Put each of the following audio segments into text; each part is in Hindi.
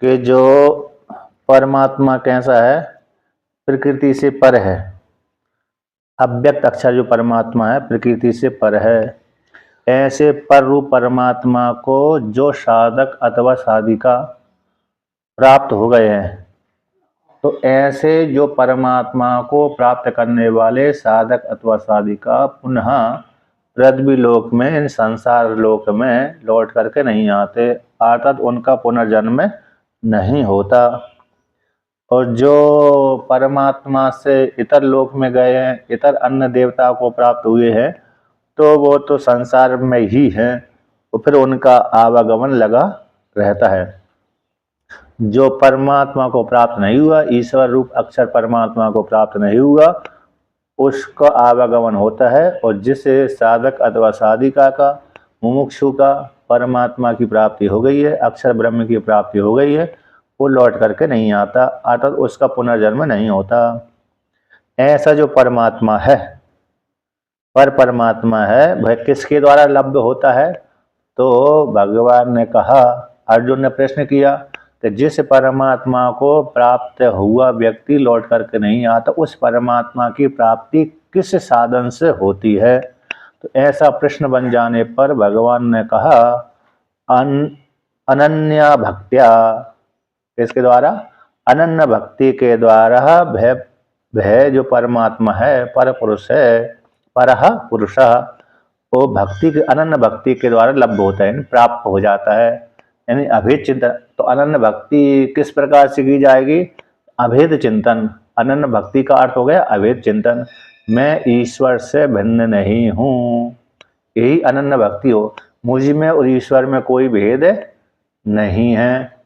कि जो परमात्मा कैसा है, प्रकृति से पर है। अव्यक्त अक्षर जो परमात्मा है प्रकृति से पर है। ऐसे पर रूप परमात्मा को जो साधक अथवा साधिका प्राप्त हो गए हैं, तो ऐसे जो परमात्मा को प्राप्त करने वाले साधक अथवा साधिका पुनः पृथ्वी लोक में, इन संसार लोक में लौट करके नहीं आते, अर्थात उनका पुनर्जन्म नहीं होता। और जो परमात्मा से इतर लोक में गए हैं, इतर अन्य देवता को प्राप्त हुए हैं, तो वो तो संसार में ही हैं, तो फिर उनका आवागमन लगा रहता है। जो परमात्मा को प्राप्त नहीं हुआ, ईश्वर रूप अक्षर परमात्मा को प्राप्त नहीं हुआ, उसका आवागमन होता है। और जिस साधक अथवा साधिका का, मुमुक्षु का परमात्मा की प्राप्ति हो गई है, अक्षर ब्रह्म की प्राप्ति हो गई है, वो लौट करके नहीं आता, अर्थात उसका पुनर्जन्म नहीं होता। ऐसा जो परमात्मा है, पर परमात्मा है, वह किसके द्वारा लब्ध होता है? तो भगवान ने कहा, अर्जुन ने प्रश्न किया कि जिस परमात्मा को प्राप्त हुआ व्यक्ति लौट करके नहीं आता, उस परमात्मा की प्राप्ति किस साधन से होती है? तो ऐसा प्रश्न बन जाने पर भगवान ने कहा, अनन्या भक्त्या। इसके द्वारा, अनन्य भक्ति के द्वारा भय जो परमात्मा है, पर पुरुष है, परह पुरुष, वो भक्ति के, अनन्य भक्ति के द्वारा लब्ध होता है, प्राप्त हो जाता है, यानी अभेद चिंतन। तो अनन्य भक्ति किस प्रकार से की जाएगी? अभेद चिंतन। अनन्य भक्ति का अर्थ हो गया अभेद चिंतन, मैं ईश्वर से भिन्न नहीं हूँ, यही अनन्य भक्ति हो। मुझ में और ईश्वर में कोई भेद नहीं है।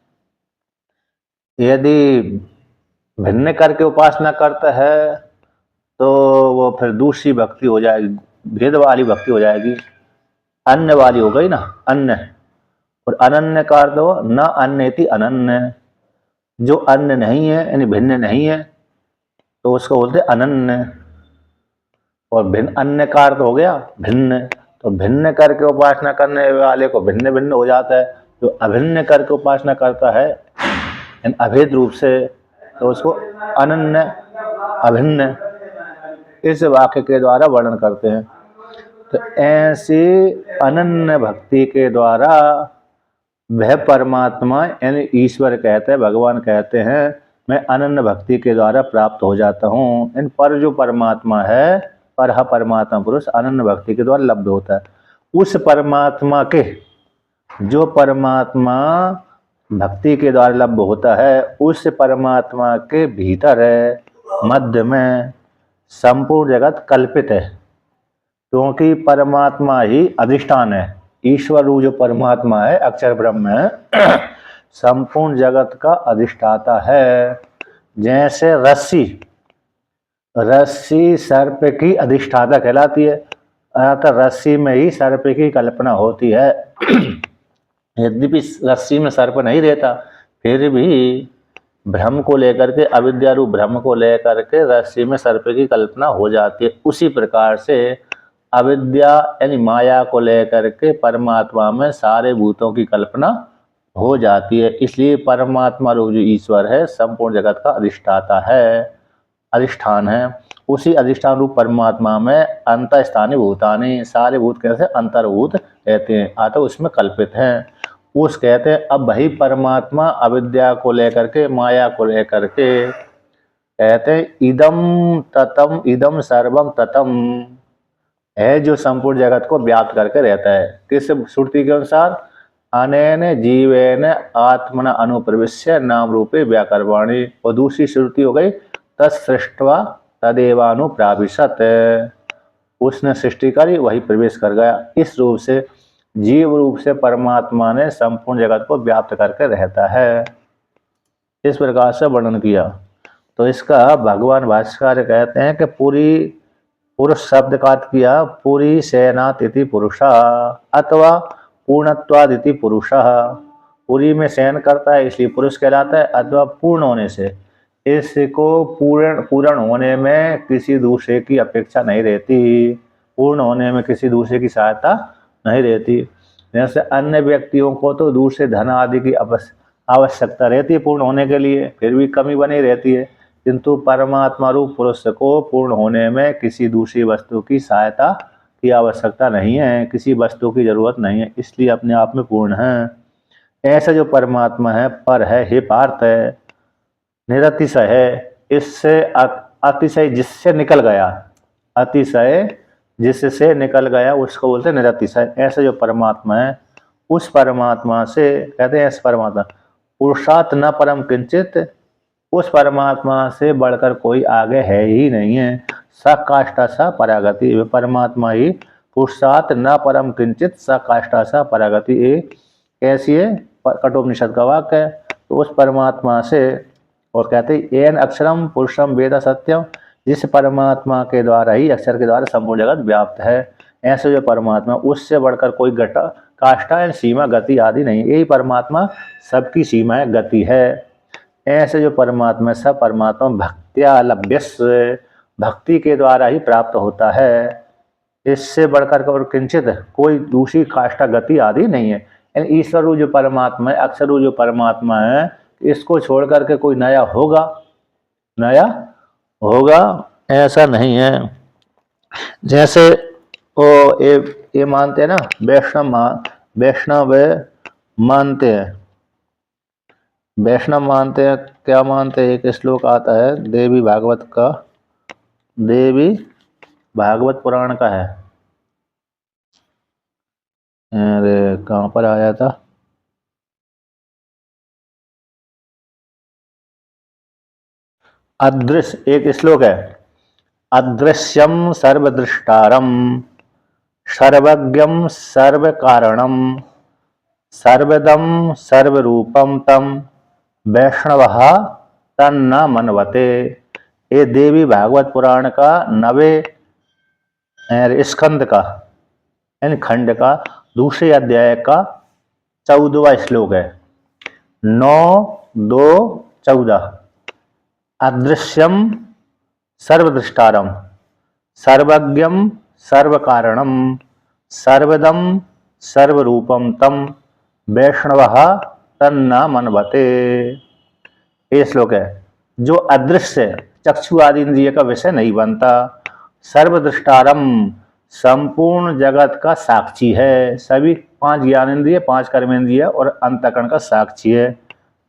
यदि भिन्न करके उपासना करता है तो वो फिर दूसरी भक्ति हो जाएगी, भेद वाली भक्ति हो जाएगी, अन्य वाली हो गई ना, अन्य। और अनन्य का अर्थ हो न अन्यति अनन्य, जो अन्य नहीं है यानी भिन्न नहीं है, तो उसको बोलते अनन्य। और भिन्न, अन्य का अर्थ हो गया भिन्न, तो भिन्न करके उपासना करने वाले को भिन्न भिन्न हो जाता है। जो अभिन्न करके उपासना करता है अभेद रूप से, तो उसको अनन्य अभिन्न इस वाक्य के द्वारा वर्णन करते हैं। तो ऐसी अनन्य भक्ति के द्वारा वह परमात्मा यानी ईश्वर कहते हैं, भगवान कहते हैं, मैं अनन्य भक्ति के द्वारा प्राप्त हो जाता हूँ। इन पर जो परमात्मा है, पर परमात्मा पुरुष अनन्य भक्ति के द्वारा लब्ध होता है। उस परमात्मा के, जो परमात्मा भक्ति के द्वारा लब्ध होता है, उस परमात्मा के भीतर है, मध्य में संपूर्ण जगत कल्पित है, क्योंकि परमात्मा ही अधिष्ठान है। ईश्वर रूप जो परमात्मा है, अक्षर ब्रह्म है, संपूर्ण जगत का अधिष्ठाता है। जैसे रस्सी, रस्सी सर्प की अधिष्ठाता कहलाती है, अर्थात रस्सी में ही सर्प की कल्पना होती है। यद्यपि रस्सी में सर्प नहीं रहता, फिर भी भ्रम को लेकर के, अविद्या रूप भ्रम को लेकर के रस्सी में सर्प की कल्पना हो जाती है। उसी प्रकार से अविद्या यानी माया को लेकर के परमात्मा में सारे भूतों की कल्पना हो जाती है। इसलिए परमात्मा रूप जो ईश्वर है, संपूर्ण जगत का अधिष्ठाता है, अधिष्ठान है। उसी अधिष्ठान रूप परमात्मा में अंतःस्थानी भूतानि, सारे भूत कैसे अंतर्भूत रहते हैं, अतः उसमें कल्पित हैं। उस कहते हैं, अब वही परमात्मा अविद्या को लेकर के, माया को लेकर के कहते हैं, इदम ततम, इदम सर्वम ततम है, जो संपूर्ण जगत को व्याप्त करके रहता है। किस श्रुति के अनुसार? अनेन जीवेन आत्मना अनुप्रविश्य नाम रूपे व्याकरवाणी। और दूसरी श्रुति हो गई, तत्सृष्ट्वा तदेवानुप्राविशत, उसने सृष्टि करी वही प्रवेश कर गया। इस रूप से जीव रूप से परमात्मा ने संपूर्ण जगत को व्याप्त करके रहता है, इस प्रकार से वर्णन किया। तो इसका भगवान भाष्यकार कहते हैं कि पूरी, पुरुष शब्द का अर्थ किया पूरी शयनातिथि पुरुषा अथवा पूर्णत्वादिति पुरुषा। पूरी में शयन करता है इसलिए पुरुष कहलाता है, अथवा पूर्ण होने से, इसको पूर्ण होने में किसी दूसरे की अपेक्षा नहीं रहती, पूर्ण होने में किसी दूसरे की सहायता नहीं रहती। जैसे अन्य व्यक्तियों को तो दूसरे धन आदि की आवश्यकता रहती है पूर्ण होने के लिए, फिर भी कमी बनी रहती है, किंतु परमात्मा रूप पुरुष को पूर्ण होने में किसी दूसरी वस्तु की सहायता की आवश्यकता नहीं है, किसी वस्तु की जरूरत नहीं है, इसलिए अपने आप में पूर्ण है। ऐसा जो परमात्मा है, पर है, हे पार्थ है, निरतिशय है, इससे अतिशय जिससे निकल गया, अतिशय जिससे निकल गया उसको बोलते हैं निरतिशय। ऐसा जो परमात्मा है, उस परमात्मा से कहते हैं, इस परमात्मा पुरुषार्थ न परम किंचित, उस परमात्मा से बढ़कर कोई आगे है ही नहीं है। स काष्ठा सा परागति, वे परमात्मा ही पुरुषार्थ न परम किंचित स काष्ठा सा परागति। कैसी है? कठोपनिषद का वाक्य है। तो उस परमात्मा से, और कहते हैं एन अक्षरम पुरुषम वेद सत्यम, जिस परमात्मा के द्वारा ही, अक्षर के द्वारा संपूर्ण जगत व्याप्त है। ऐसे जो परमात्मा, उससे बढ़कर कोई घटा काष्ठा एन सीमा गति आदि नहीं, यही परमात्मा सबकी सीमा है, गति है। ऐसे जो परमात्मा, सब परमात्मा भक्त्या लभ्यस्य, भक्ति के द्वारा ही प्राप्त होता है। इससे बढ़कर और किंचित कोई दूसरी काष्ठा गति आदि नहीं है। ईश्वर जो परमात्मा है, अक्षर जो परमात्मा है, इसको छोड़ करके कोई नया होगा, नया होगा ऐसा नहीं है। जैसे वो ये मानते हैं ना, वैष्णव मानते हैं, वैष्णव मानते हैं, क्या मानते हैं? एक श्लोक आता है देवी भागवत का, देवी भागवत पुराण का है, अरे कहाँ पर आया था? अदृश्य, एक श्लोक है, अदृश्यम सर्वदृष्टारम सर्वज्ञम सर्वकारणम सर्वदम सर्वरूपम तम वैष्णव तन्न मनवते। ये देवी भागवत पुराण का 9वें स्कंद का, यानी खंड का दूसरे अध्याय का 14वां श्लोक है, 9:2-14। अदृश्यम सर्वदृष्टारम सर्वज्ञम सर्वकारणम सर्वदम सर्वरूपम तम वैष्णव तन्न मनवते। ये श्लोक है, जो अदृश्य चक्षु आदि इंद्रिय का विषय नहीं बनता, सर्वदृष्टारम संपूर्ण जगत का साक्षी है, सभी 5 ज्ञानेंद्रिय, 5 कर्मेंद्रिय और अंतःकरण का साक्षी है,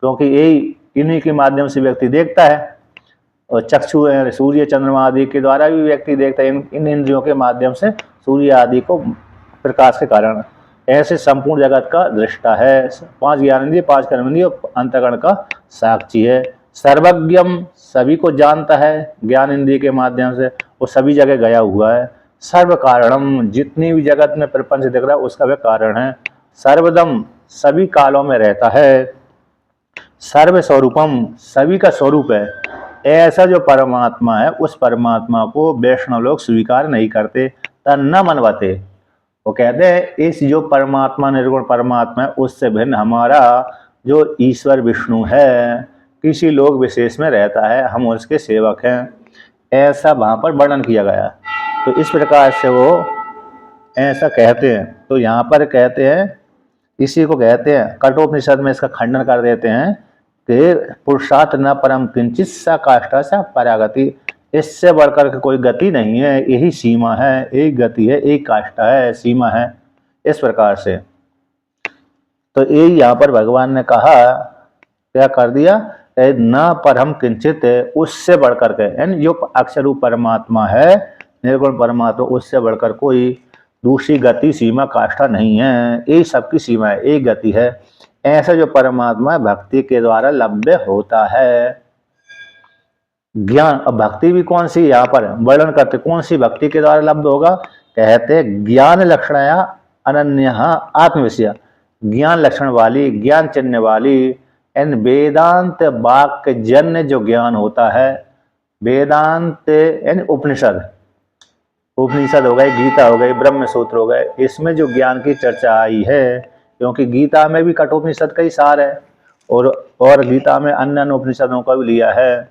क्योंकि यही इन्हीं के माध्यम से व्यक्ति देखता है। और चक्षु सूर्य चंद्रमा आदि के द्वारा भी व्यक्ति देखता है, इन इंद्रियों के माध्यम से सूर्य आदि को प्रकाश के कारण। ऐसे संपूर्ण जगत का दृष्टा है, 5 ज्ञानेंद्रिय, 5 कर्मेंद्रिय और अंतःकरण का साक्षी है। सर्वज्ञम सभी को जानता है ज्ञान इंद्रिय के माध्यम से, वो सभी जगह गया हुआ है। सर्व कारणम जितनी भी जगत में प्रपंच दिख रहा है उसका वह कारण है। सर्वदम सभी कालों में रहता है। सर्व स्वरूपम सभी का स्वरूप है। ऐसा जो परमात्मा है, उस परमात्मा को वैष्णव लोग स्वीकार नहीं करते, तन्न मनवते। वो कहते हैं इस जो परमात्मा, निर्गुण परमात्मा है, उससे भिन्न हमारा जो ईश्वर विष्णु है किसी लोग विशेष में रहता है, हम उसके सेवक हैं, ऐसा वहाँ पर वर्णन किया गया। तो इस प्रकार से वो ऐसा कहते हैं। तो यहाँ पर कहते हैं, इसी को कहते हैं, कठोपनिषद में इसका खंडन कर देते हैं कि पुरुषार्थ न परम किंचित सा काष्ठा सा परागति, इससे बढ़कर के कोई गति नहीं है, यही सीमा है, एक गति है, एक काष्ठा है, सीमा है, इस प्रकार से। तो यही यहाँ पर भगवान ने कहा, क्या कर दिया, न परम किंचित, उससे बढ़कर के, यानी जो अक्षर रूप परमात्मा है, निर्गुण परमात्मा, उससे बढ़कर कोई दूसरी गति, सीमा, काष्ठा नहीं है, यही सबकी सीमा है, एक गति है। ऐसा जो परमात्मा भक्ति के द्वारा लभ्य होता है। ज्ञान, अब भक्ति भी कौन सी यहाँ पर वर्णन करते, कौन सी भक्ति के द्वारा लब्ध होगा? कहते ज्ञान लक्षणया अनन्य आत्मविषय, ज्ञान लक्षण वाली, ज्ञान चिन्ह वाली, इन वेदांत वाक्य जन्य जो ज्ञान होता है, वेदांत यानी उपनिषद, उपनिषद हो गए, गीता हो गई, ब्रह्म सूत्र हो गए, इसमें जो ज्ञान की चर्चा आई है, क्योंकि गीता में भी कठोपनिषद का ही सार है, और गीता में अन्य अन्य उपनिषदों का भी लिया है।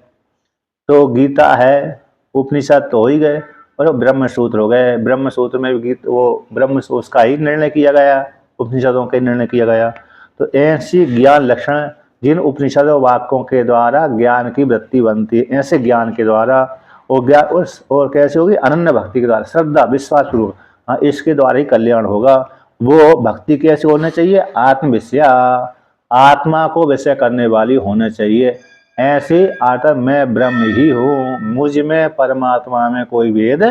तो गीता है, उपनिषद तो हो ही गए, और ब्रह्म सूत्र हो गए, ब्रह्म सूत्र में भी वो ब्रह्म उसका ही निर्णय किया गया, उपनिषदों का निर्णय किया गया। तो ऐसी ज्ञान लक्षण जिन उपनिषदों वाक्यों के द्वारा ज्ञान की वृत्ति बनती है, ऐसे ज्ञान के द्वारा और ज्ञान उस और कैसे होगी, अनन्य भक्ति के द्वारा, श्रद्धा विश्वास पूर्वक, हाँ इसके द्वारा ही कल्याण होगा। वो भक्ति कैसे होनी चाहिए, आत्म विषया, आत्मा को विषय करने वाली होनी चाहिए। ऐसे आत्मा मैं ब्रह्म ही हूँ, मुझ में परमात्मा में कोई भेद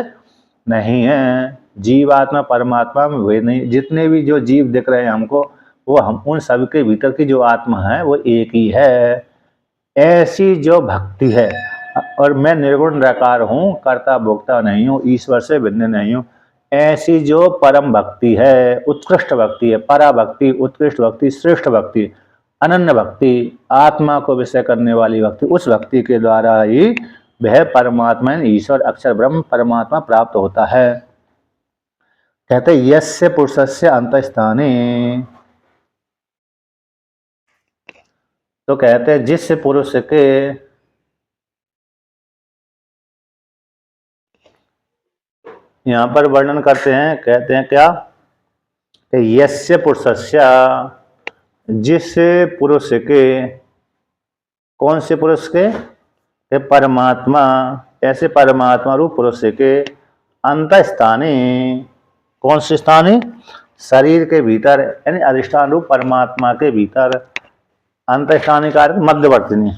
नहीं है, जीवात्मा परमात्मा में भेद नहीं। जितने भी जो जीव दिख रहे हैं हमको, वो हम उन सबके भीतर की जो आत्मा है वो एक ही है। ऐसी जो भक्ति है, और मैं निर्गुण निराकार हूँ, कर्ता भोक्ता नहीं हूँ, ईश्वर से भिन्न नहीं हूँ, ऐसी जो परम भक्ति है, उत्कृष्ट भक्ति है, परा भक्ति, उत्कृष्ट भक्ति, श्रेष्ठ भक्ति, अनन्य भक्ति, आत्मा को विषय करने वाली भक्ति, उस भक्ति के द्वारा ही वह परमात्मा ईश्वर अक्षर ब्रह्म परमात्मा प्राप्त होता है। कहते यस्य पुरुषस्य अंतस्थाने, तो कहते हैं जिस पुरुष के यहाँ पर वर्णन करते हैं, कहते हैं क्या कि यस्य पुरुषस्य, जिस पुरुष के, कौन से पुरुष के परमात्मा, ऐसे परमात्मा रूप पुरुष के अंतस्थाने, कौन से स्थाने, शरीर के भीतर यानी अधिष्ठान रूप परमात्मा के भीतर, अंतस्थानी का मध्यवर्ती,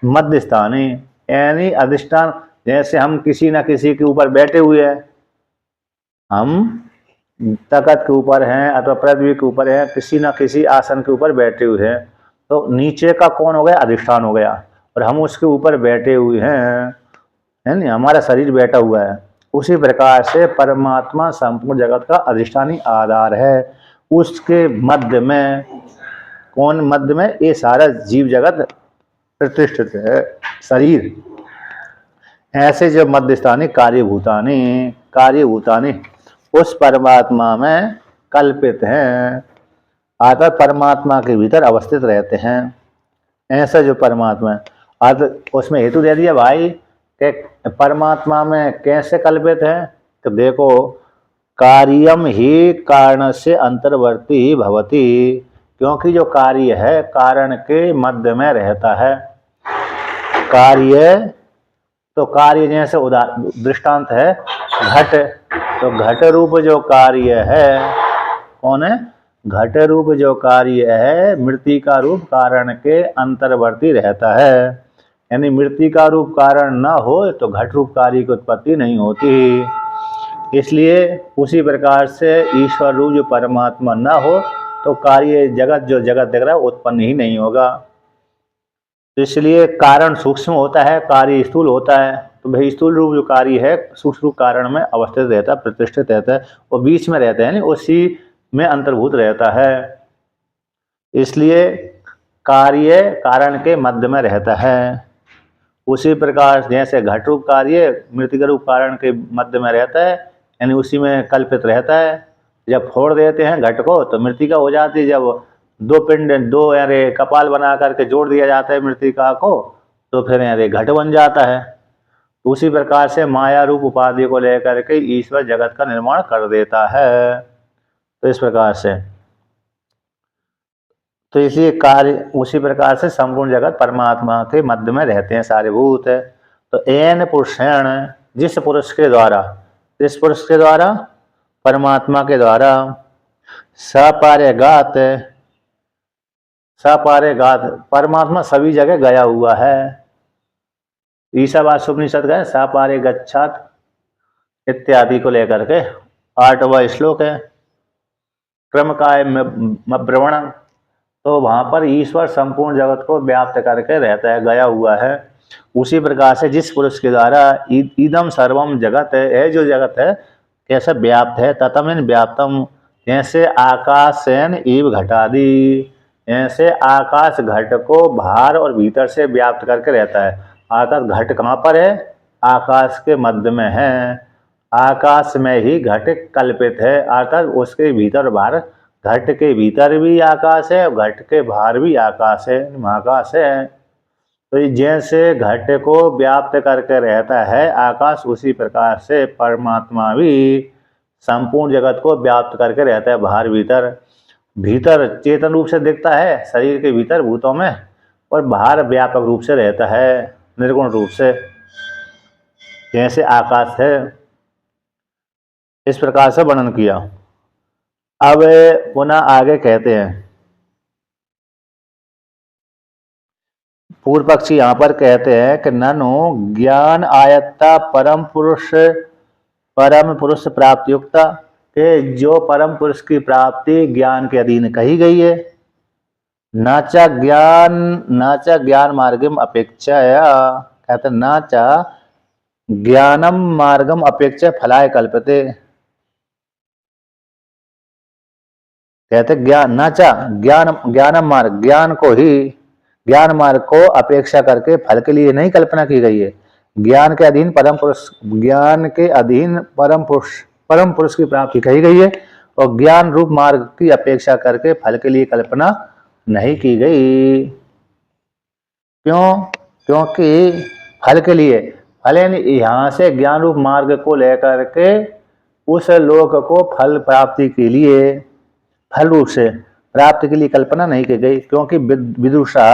मध्य स्थानी यानी अधिष्ठान। जैसे हम किसी न किसी के ऊपर बैठे हुए हैं, हम तख्त के ऊपर हैं अथवा पृथ्वी के ऊपर हैं, किसी न किसी आसन के ऊपर बैठे हुए हैं, तो नीचे का कौन हो गया, अधिष्ठान हो गया, और हम उसके ऊपर बैठे हुए हैं, है नहीं, हमारा शरीर बैठा हुआ है। उसी प्रकार से परमात्मा संपूर्ण जगत का अधिष्ठानी आधार है। उसके मध्य में कौन, मध्य में ये सारा जीव जगत प्रतिष्ठित है, शरीर। ऐसे जो मध्यस्थानी कार्यभूतानी, कार्यभूतानी उस परमात्मा में कल्पित हैं, आत्मा परमात्मा के भीतर अवस्थित रहते हैं। ऐसा जो परमात्मा है, उसमें हेतु दे दिया भाई कि परमात्मा में कैसे कल्पित है, तो देखो कार्यम ही कारण से अंतर्वर्ती ही भवती, क्योंकि जो कार्य है कारण के मध्य में रहता है। कार्य, तो कार्य जैसे दृष्टांत है घट, तो घट रूप जो कार्य है, कौन है, घट रूप जो कार्य है मृत्तिका रूप कारण के अंतर्वर्ती रहता है। यानी मृत्तिका रूप कारण न हो तो घट रूप कार्य की उत्पत्ति नहीं होती। इसलिए उसी प्रकार से ईश्वर रूप जो परमात्मा न हो तो कार्य जगत, जो जगत दिख रहा है उत्पन्न ही नहीं होगा। तो इसलिए कारण सूक्ष्म होता है, कार्य स्थूल होता है। तो भाई स्थूल रूप जो कार्य है सूक्ष्म रूप कारण में अवस्थित रहता है, प्रतिष्ठित रहता है, और बीच में रहता है, यानी उसी में अंतर्भूत रहता है। इसलिए कार्य कारण के मध्य में रहता है। उसी प्रकार जैसे घट रूप कार्य मृत्तिका रूप कारण के मध्य में रहता है, यानी उसी में कल्पित रहता है। जब फोड़ देते हैं घट को तो मृत्तिका हो जाती है। जब दो पिंड, दो यारे कपाल बना करके जोड़ दिया जाता है मृत्तिका को, तो फिर यारे घट बन जाता है। तो उसी प्रकार से माया रूप उपाधि को लेकर के ईश्वर जगत का निर्माण कर देता है। तो इस प्रकार से, तो इसलिए कार्य उसी प्रकार से संपूर्ण जगत परमात्मा के मध्य में रहते हैं सारे भूत। तो एन पुरुषेण, जिस पुरुष के द्वारा, जिस पुरुष के द्वारा, परमात्मा के द्वारा, सपार्यगात, सपार्यगात परमात्मा सभी जगह गया हुआ है। ईशावास्योपनिषद का सपार्यगच्छात् इत्यादि को लेकर के 8वां श्लोक है, क्रमकाय ब्रवण। तो वहां पर ईश्वर संपूर्ण जगत को व्याप्त करके रहता है, गया हुआ है। उसी प्रकार से जिस पुरुष के द्वारा इदम सर्वम जगत है, जो जगत है कैसे व्याप्त है, ततमिन व्याप्तम, जैसे आकाशेन इव घटादि, ऐसे आकाश घट को बाहर और भीतर से व्याप्त करके रहता है। अर्थात घट कहाँ पर है, आकाश के मध्य में है। आकाश में ही घट कल्पित है, अर्थात उसके भीतर बाहर, घट के भीतर भी आकाश है और घट के बाहर भी आकाश है, महाकाश है। तो जैसे घट को व्याप्त करके रहता है आकाश, उसी प्रकार से परमात्मा भी संपूर्ण जगत को व्याप्त करके रहता है बाहर भीतर। भीतर चेतन रूप से दिखता है शरीर के भीतर भूतों में, और बाहर व्यापक रूप से रहता है निर्गुण रूप से, जैसे आकाश है। इस प्रकार से वर्णन किया। अब पुनः आगे कहते हैं, पूर्व पक्षी यहां पर कहते हैं कि ननु ज्ञान आयत्ता परम पुरुष प्राप्ति युक्ता, के जो परम पुरुष की प्राप्ति ज्ञान के अधीन कही गई है, नाचा ज्ञान मार्गम अपेक्षा, कहते नाचा ज्ञानम मार्गम अपेक्षा फलाय कल्पते, कहते ज्ञानम मार्ग, ज्ञान मार्ग को अपेक्षा करके फल के लिए नहीं कल्पना की गई है। ज्ञान के अधीन परम पुरुष की प्राप्ति कही गई है, और ज्ञान रूप मार्ग की अपेक्षा करके फल के लिए कल्पना नहीं की गई। क्यों? क्योंकि फल के लिए, फल यहां से ज्ञान रूप मार्ग को लेकर के उस लोक को फल प्राप्ति के लिए, फल रूप से प्राप्ति के लिए कल्पना नहीं की गई। क्योंकि विदुषा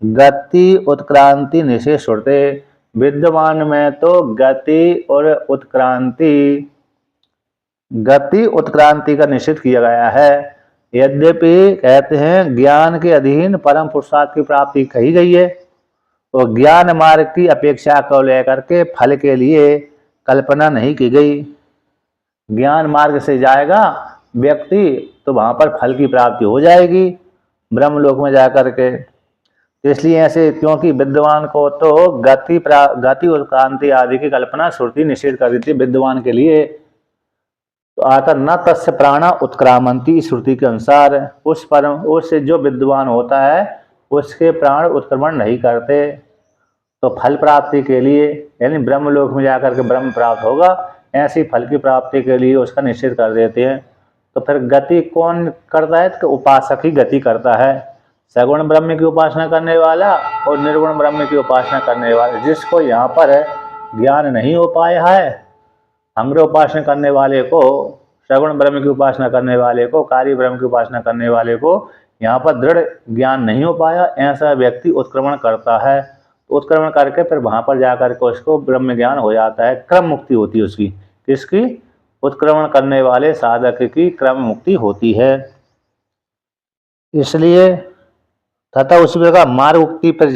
गति उत्क्रांति निषेध होते, विद्यमान में तो गति उत्क्रांति का निषेध किया गया है। यद्यपि कहते हैं ज्ञान के अधीन परम पुरुषार्थ की प्राप्ति कही गई है, तो ज्ञान मार्ग की अपेक्षा को लेकर के फल के लिए कल्पना नहीं की गई। ज्ञान मार्ग से जाएगा व्यक्ति तो वहां पर फल की प्राप्ति हो जाएगी ब्रह्मलोक में जाकर के। इसलिए ऐसे, क्योंकि विद्वान को तो गति और क्रांति आदि की कल्पना श्रुति निषेध कर देती है विद्वान के लिए। तो आता न तस्य प्राणा उत्क्रामंती, श्रुति के अनुसार उससे जो विद्वान होता है उसके प्राण उत्क्रमण नहीं करते। तो फल प्राप्ति के लिए, यानी ब्रह्मलोक में जाकर के ब्रह्म प्राप्त होगा, ऐसी फल की प्राप्ति के लिए उसका निषेध कर देते हैं। तो फिर गति कौन करता है? तो उपासक ही गति करता है। सगुण ब्रह्म की उपासना करने वाला और निर्गुण ब्रह्म की उपासना करने वाला, जिसको यहाँ पर ज्ञान नहीं हो पाया है, हमारे उपासना करने वाले को, सगुण ब्रह्म की उपासना करने वाले को, कार्य ब्रह्म की उपासना करने वाले को यहाँ पर दृढ़ ज्ञान नहीं हो पाया, ऐसा व्यक्ति उत्क्रमण करता है। उत्क्रमण करके फिर वहां पर जाकर के उसको ब्रह्म ज्ञान हो जाता है, क्रम मुक्ति होती है उसकी। किसकी? उत्क्रमण करने वाले साधक की क्रम मुक्ति होती है। इसलिए तथा उसी प्रकार मार्ग उक्ति पर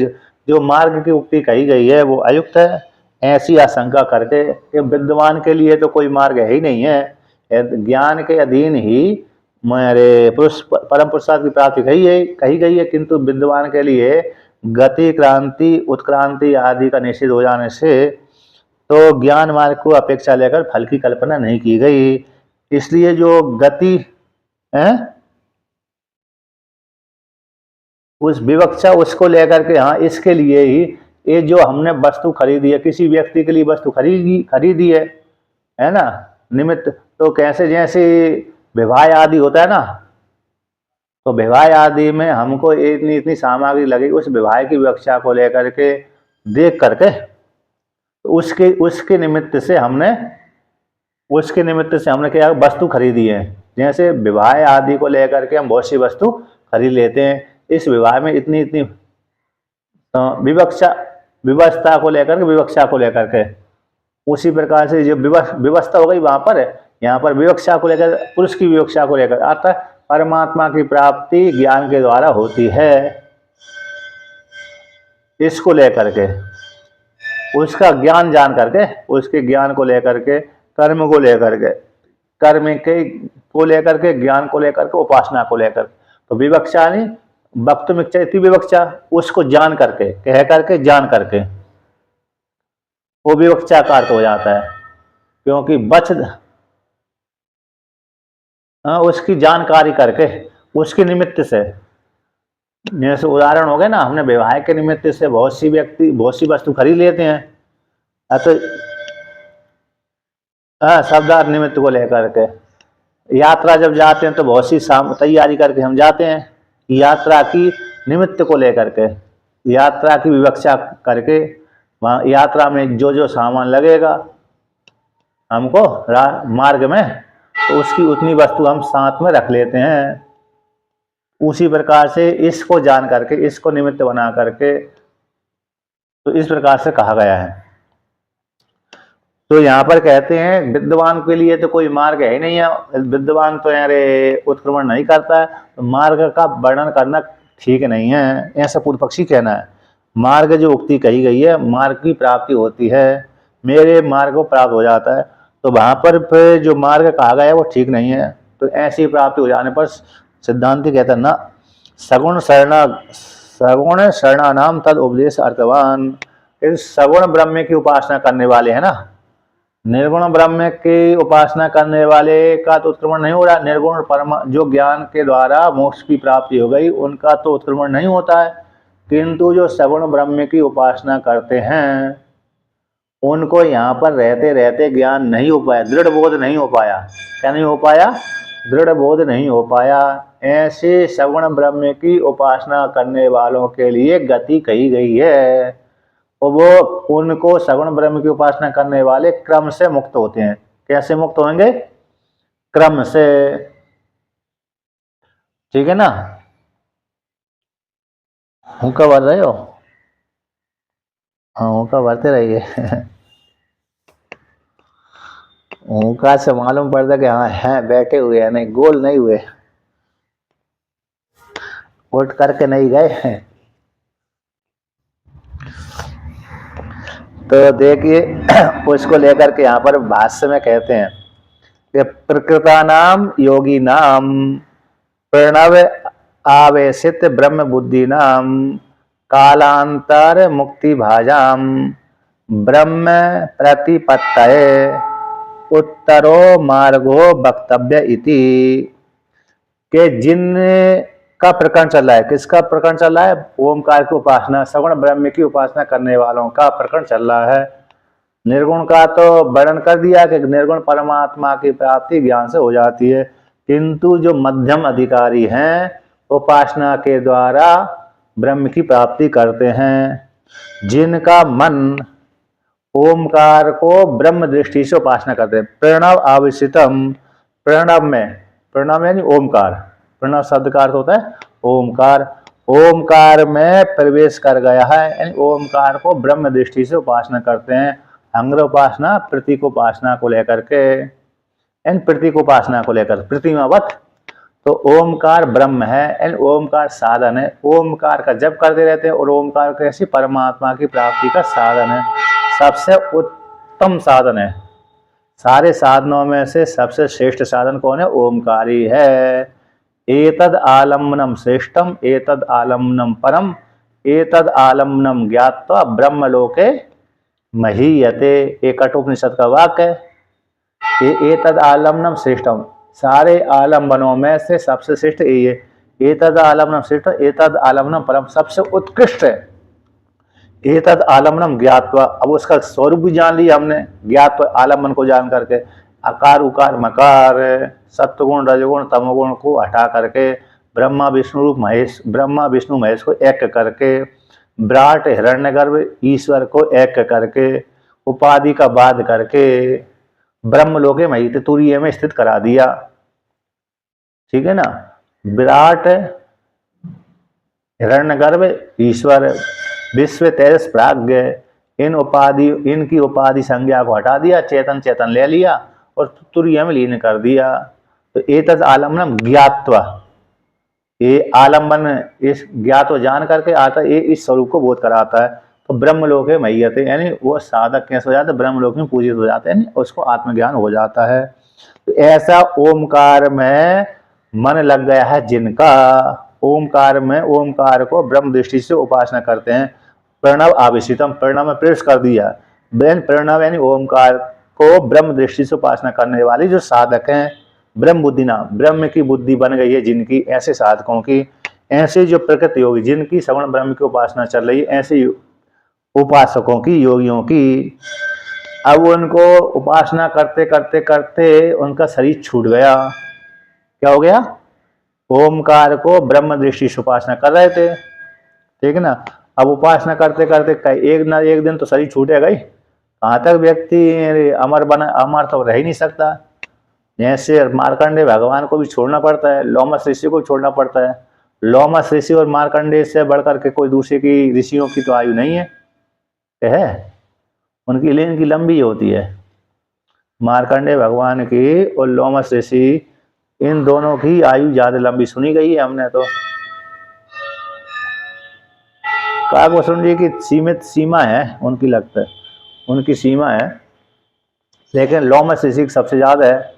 जो मार्ग की उक्ति कही गई है वो अयुक्त है, ऐसी आशंका करके विद्वान के लिए तो कोई मार्ग है ही नहीं है, ज्ञान के अधीन ही मेरे परम पुरुषार्थ की प्राप्ति कही गई है, किंतु विद्वान के लिए गति क्रांति उत्क्रांति आदि का निषेध हो जाने से तो ज्ञान मार्ग को अपेक्षा लेकर फल की कल्पना नहीं की गई। इसलिए जो गति है उस विवक्षा उसको लेकर के, हाँ इसके लिए ही ये जो हमने वस्तु खरीदी है, किसी व्यक्ति के लिए वस्तु खरीदी है ना, निमित्त, तो कैसे जैसे विवाह आदि होता है ना, तो विवाह आदि में हमको इतनी सामग्री लगेगी, उस विवाह की विवक्षा को लेकर के देख करके उसके निमित्त से हमने क्या वस्तु खरीदी है। जैसे विवाह आदि को लेकर के हम बहुत सी वस्तु खरीद लेते हैं, इस विवाह में इतनी विवक्षा को लेकर के उसी प्रकार से जो व्यवस्था हो गई वहां पर, यहाँ पर विवक्षा को लेकर, पुरुष की विवक्षा को लेकर, अर्थात परमात्मा की प्राप्ति ज्ञान के द्वारा होती है। इसको लेकर के उसका ज्ञान जान करके, उसके ज्ञान को लेकर के, कर्म को लेकर के, ज्ञान को लेकर के, उपासना को लेकर, तो विवक्षा नहीं वक्तुम इच्छति विवक्षा, उसको जान करके, कह करके, जान करके वो विवक्षा का अर्थ हो जाता है। क्योंकि उसकी जानकारी करके, उसके निमित्त से, जैसे उदाहरण हो गए ना, हमने विवाह के निमित्त से बहुत सी वस्तु खरीद लेते हैं, तो शब्दार्थ निमित्त को लेकर के। यात्रा जब जाते हैं तो बहुत सी तैयारी करके हम जाते हैं, यात्रा की निमित्त को लेकर के, यात्रा की विवक्षा करके, वहाँ यात्रा में जो सामान लगेगा हमको मार्ग में, तो उसकी उतनी वस्तु हम साथ में रख लेते हैं। उसी प्रकार से इसको जान करके, इसको निमित्त बना करके, तो इस प्रकार से कहा गया है। तो यहाँ पर कहते हैं विद्वान के लिए तो कोई मार्ग है ही नहीं है, विद्वान तो यारे उत्क्रमण नहीं करता है, तो मार्ग का वर्णन करना ठीक नहीं है, ऐसा पूर्व पक्षी कहना है। मार्ग जो उक्ति कही गई है, मार्ग की प्राप्ति होती है, मेरे मार्ग को प्राप्त हो जाता है, तो वहां पर फिर जो मार्ग कहा गया है वो ठीक नहीं है। तो ऐसी प्राप्ति हो जाने पर सिद्धांति कहता है ना, सगुण शरणानाम तद उपदेश अर्थवान। इस सगुण ब्रह्म की उपासना करने वाले हैं ना, निर्गुण ब्रह्म की उपासना करने वाले का तो उत्क्रमण नहीं हो रहा। निर्गुण परमा जो ज्ञान के द्वारा मोक्ष की प्राप्ति हो गई, उनका तो उत्क्रमण नहीं होता है, किंतु जो सगुण ब्रह्म की उपासना करते हैं उनको यहाँ पर रहते रहते ज्ञान नहीं हो पाया, दृढ़ बोध नहीं हो पाया। क्या नहीं हो पाया? दृढ़ बोध नहीं हो पाया। ऐसे सगुण ब्रह्म की उपासना करने वालों के लिए गति कही गई है, और वो उनको सगुण ब्रह्म की उपासना करने वाले क्रम से मुक्त होते हैं। कैसे मुक्त होंगे? क्रम से। ठीक है ना? हुक्का भर रहे हो? हाँ, हुक्का भरते रहिए। हुक्का से मालूम पड़ता कि हाँ है, बैठे हुए हैं, नहीं गोल नहीं हुए, उठ करके नहीं गए। तो देखिए उसको लेकर के यहाँ पर भाष्य में कहते हैं कि प्रकृता नाम योगी नाम प्रणव आवेशित ब्रह्म बुद्धि नाम कालांतर मुक्ति भाजाम ब्रह्म प्रतिपत्तये उत्तरो मार्गो वक्तव्य इति। के जिन का प्रकरण चल रहा है, किसका प्रकरण चल रहा है? ओमकार की उपासना, सगुण ब्रह्म की उपासना करने वालों का प्रकरण चल रहा है। निर्गुण का तो वर्णन कर दिया कि निर्गुण परमात्मा की प्राप्ति ज्ञान से हो जाती है, किंतु जो मध्यम अधिकारी हैं उपासना के द्वारा ब्रह्म की प्राप्ति करते हैं, जिनका मन ओमकार को ब्रह्म दृष्टि से उपासना करते हैं। प्रणव आविष्टितम, प्रणव यानी ओमकार, प्रणव शब्द का अर्थ होता है ओमकार। ओमकार में प्रवेश कर गया है, यानी ओमकार को ब्रह्म दृष्टि से उपासना करते हैं। अंग्र उपासना प्रतीक उपासना को लेकर के, यानी प्रतीक उपासना को लेकर प्रतिमावत। तो ओमकार ब्रह्म है, यानी ओमकार साधन है, ओमकार का जप करते रहते हैं, और ओमकार कैसी परमात्मा की प्राप्ति का साधन है, सबसे उत्तम साधन है। सारे साधनों में से सबसे श्रेष्ठ साधन कौन है? ओमकार ही है। एतद आलम्बनम श्रेष्ठम एतद आलम्बनम परम एतद आलम्बनम ज्ञात्वा ब्रह्मलोके महीयते। एक कठोपनिषद का वाक्य है। एतद आलम्बनम श्रेष्ठम, सारे आलम्बनों में से सबसे श्रेष्ठ यही है। एतद आलम्बनम श्रेष्ठ एतद आलम्बनम परम, सबसे उत्कृष्ट है। एतद आलम्बनम ज्ञात्वा, अब उसका स्वरूप भी जान लिया हमने, ज्ञात्वा आलम्बन को जान करके। आकार उकार मकार, सत्वगुण रजगुण तमोगुण को हटा करके ब्रह्मा विष्णु महेश को एक करके, विराट हिरण्यगर्भ ईश्वर को एक करके, उपाधि का बाध करके ब्रह्मलोके महित तुरीय में स्थित करा दिया। ठीक है ना? विराट हिरण्यगर्भ ईश्वर विश्व तेजस प्राज्ञ, इनकी उपाधि संज्ञा को हटा दिया, चेतन ले लिया और तुरीय में लीन कर दिया। तो एतद आलम्बनम ज्ञात्वा, ये आलम्बन इस ज्ञात को जान करके आता है, ये इस स्वरूप को बोध कराता है। तो ब्रह्मलोक में महीयते, यानी वो साधक कैसे हो जाता है? ब्रह्मलोक में पूजित हो जाता है, यानी उसको आत्मज्ञान हो जाता है। तो ऐसा ओमकार में मन लग गया है जिनका, ओमकार में ओमकार को ब्रह्म दृष्टि से उपासना करते हैं। प्रणव आविष्टितम, प्रणव में प्रवेश कर दिया। प्रणव यानी ओमकार को ब्रह्म दृष्टि से उपासना करने वाले जो साधक हैं, ब्रह्म बुद्धि नाम, ब्रह्म की बुद्धि बन गई है जिनकी, ऐसे साधकों की, ऐसे जो प्रकृति योगी जिनकी सगुण ब्रह्म की उपासना चल रही है, ऐसे उपासकों की, योगियों की, अब उनको उपासना करते करते करते उनका शरीर छूट गया। क्या हो गया? ओमकार को ब्रह्म दृष्टि से उपासना कर रहे थे, ठीक है ना? अब उपासना करते करते एक ना एक दिन तो शरीर छूटेगा ही। कहाँ तक व्यक्ति अमर तो रह ही नहीं सकता। जैसे मार्कंडेय भगवान को भी छोड़ना पड़ता है, लोमस ऋषि को भी छोड़ना पड़ता है। लोमस ऋषि और मार्कंडेय से बढ़कर के कोई दूसरे की ऋषियों की तो आयु नहीं है, उनकी इनकी लंबी होती है। मार्कंडेय भगवान की और लोमस ऋषि, इन दोनों की आयु ज्यादा लंबी सुनी गई है हमने तो। काकभूषण जी की सीमित सीमा है, उनकी लगता है उनकी सीमा है, लेकिन लोमस ऋषि की सबसे ज्यादा है।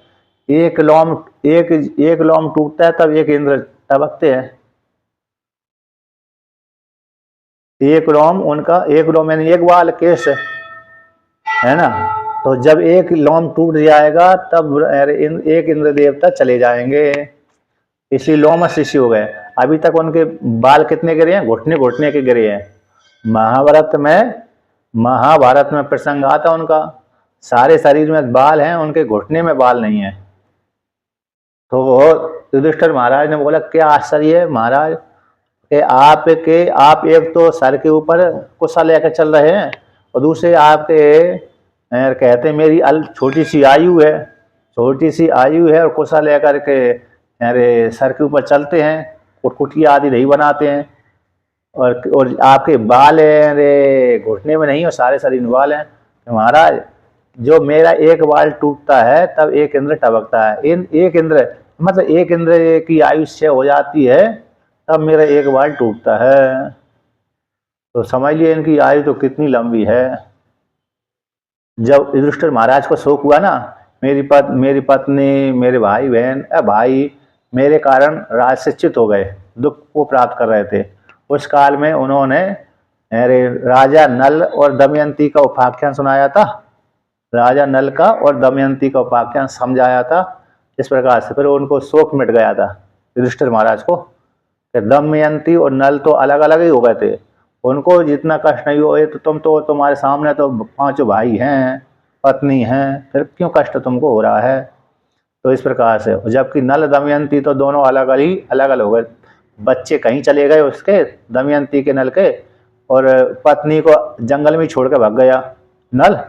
एक लोम टूटता है तब एक इंद्र टपकते हैं। एक लोम यानी एक बाल केस है ना, तो जब एक लोम टूट जाएगा तब एक इंद्र देवता चले जाएंगे, इसलिए लोमस ऋषि हो गए। अभी तक उनके बाल कितने गिरे हैं? घुटने घुटने के गिरे हैं। महाभारत में प्रसंग आता उनका, सारे शरीर में बाल हैं, उनके घुटने में बाल नहीं है। तो वो युधिष्ठिर महाराज ने बोला क्या आश्चर्य है महाराज कि आप एक तो सर के ऊपर कुशा लेकर चल रहे हैं और दूसरे आपके कहते मेरी छोटी सी आयु है और कुशा लेकर के अरे सर के ऊपर चलते हैं, कुटकुटिया आदि नहीं बनाते हैं, और आपके बाल हैं अरे घुटने में नहीं और सारे शरीर में बाल हैं। तो महाराज जो मेरा एक बाल टूटता है तब एक इंद्र टपकता है, एक इंद्र की आयुष्य हो जाती है तब मेरा एक बाल टूटता है। तो समझ लिए इनकी आयु तो कितनी लंबी है। जब युधिष्ठिर महाराज को शोक हुआ ना, मेरी पत्नी मेरे भाई बहन भाई मेरे कारण राज से च्युत हो गए, दुख को प्राप्त कर रहे थे, उस काल में उन्होंने राजा नल और दमयंती का उपाख्यान सुनाया था, राजा नल का और दमयंती का उपाख्यान समझाया था। इस प्रकार से फिर उनको शोक मिट गया था युधिष्ठिर महाराज को। दमयंती और नल तो अलग अलग ही हो गए थे, उनको जितना कष्ट नहीं हुआ, तो तुम्हारे सामने तो 5 भाई हैं, पत्नी हैं, फिर क्यों कष्ट तुमको हो रहा है। तो इस प्रकार से, जबकि नल दमयंती तो दोनों अलग अलग हो गए, बच्चे कहीं चले गए उसके दमयंती के नल के, और पत्नी को जंगल में छोड़ के भाग गया नल,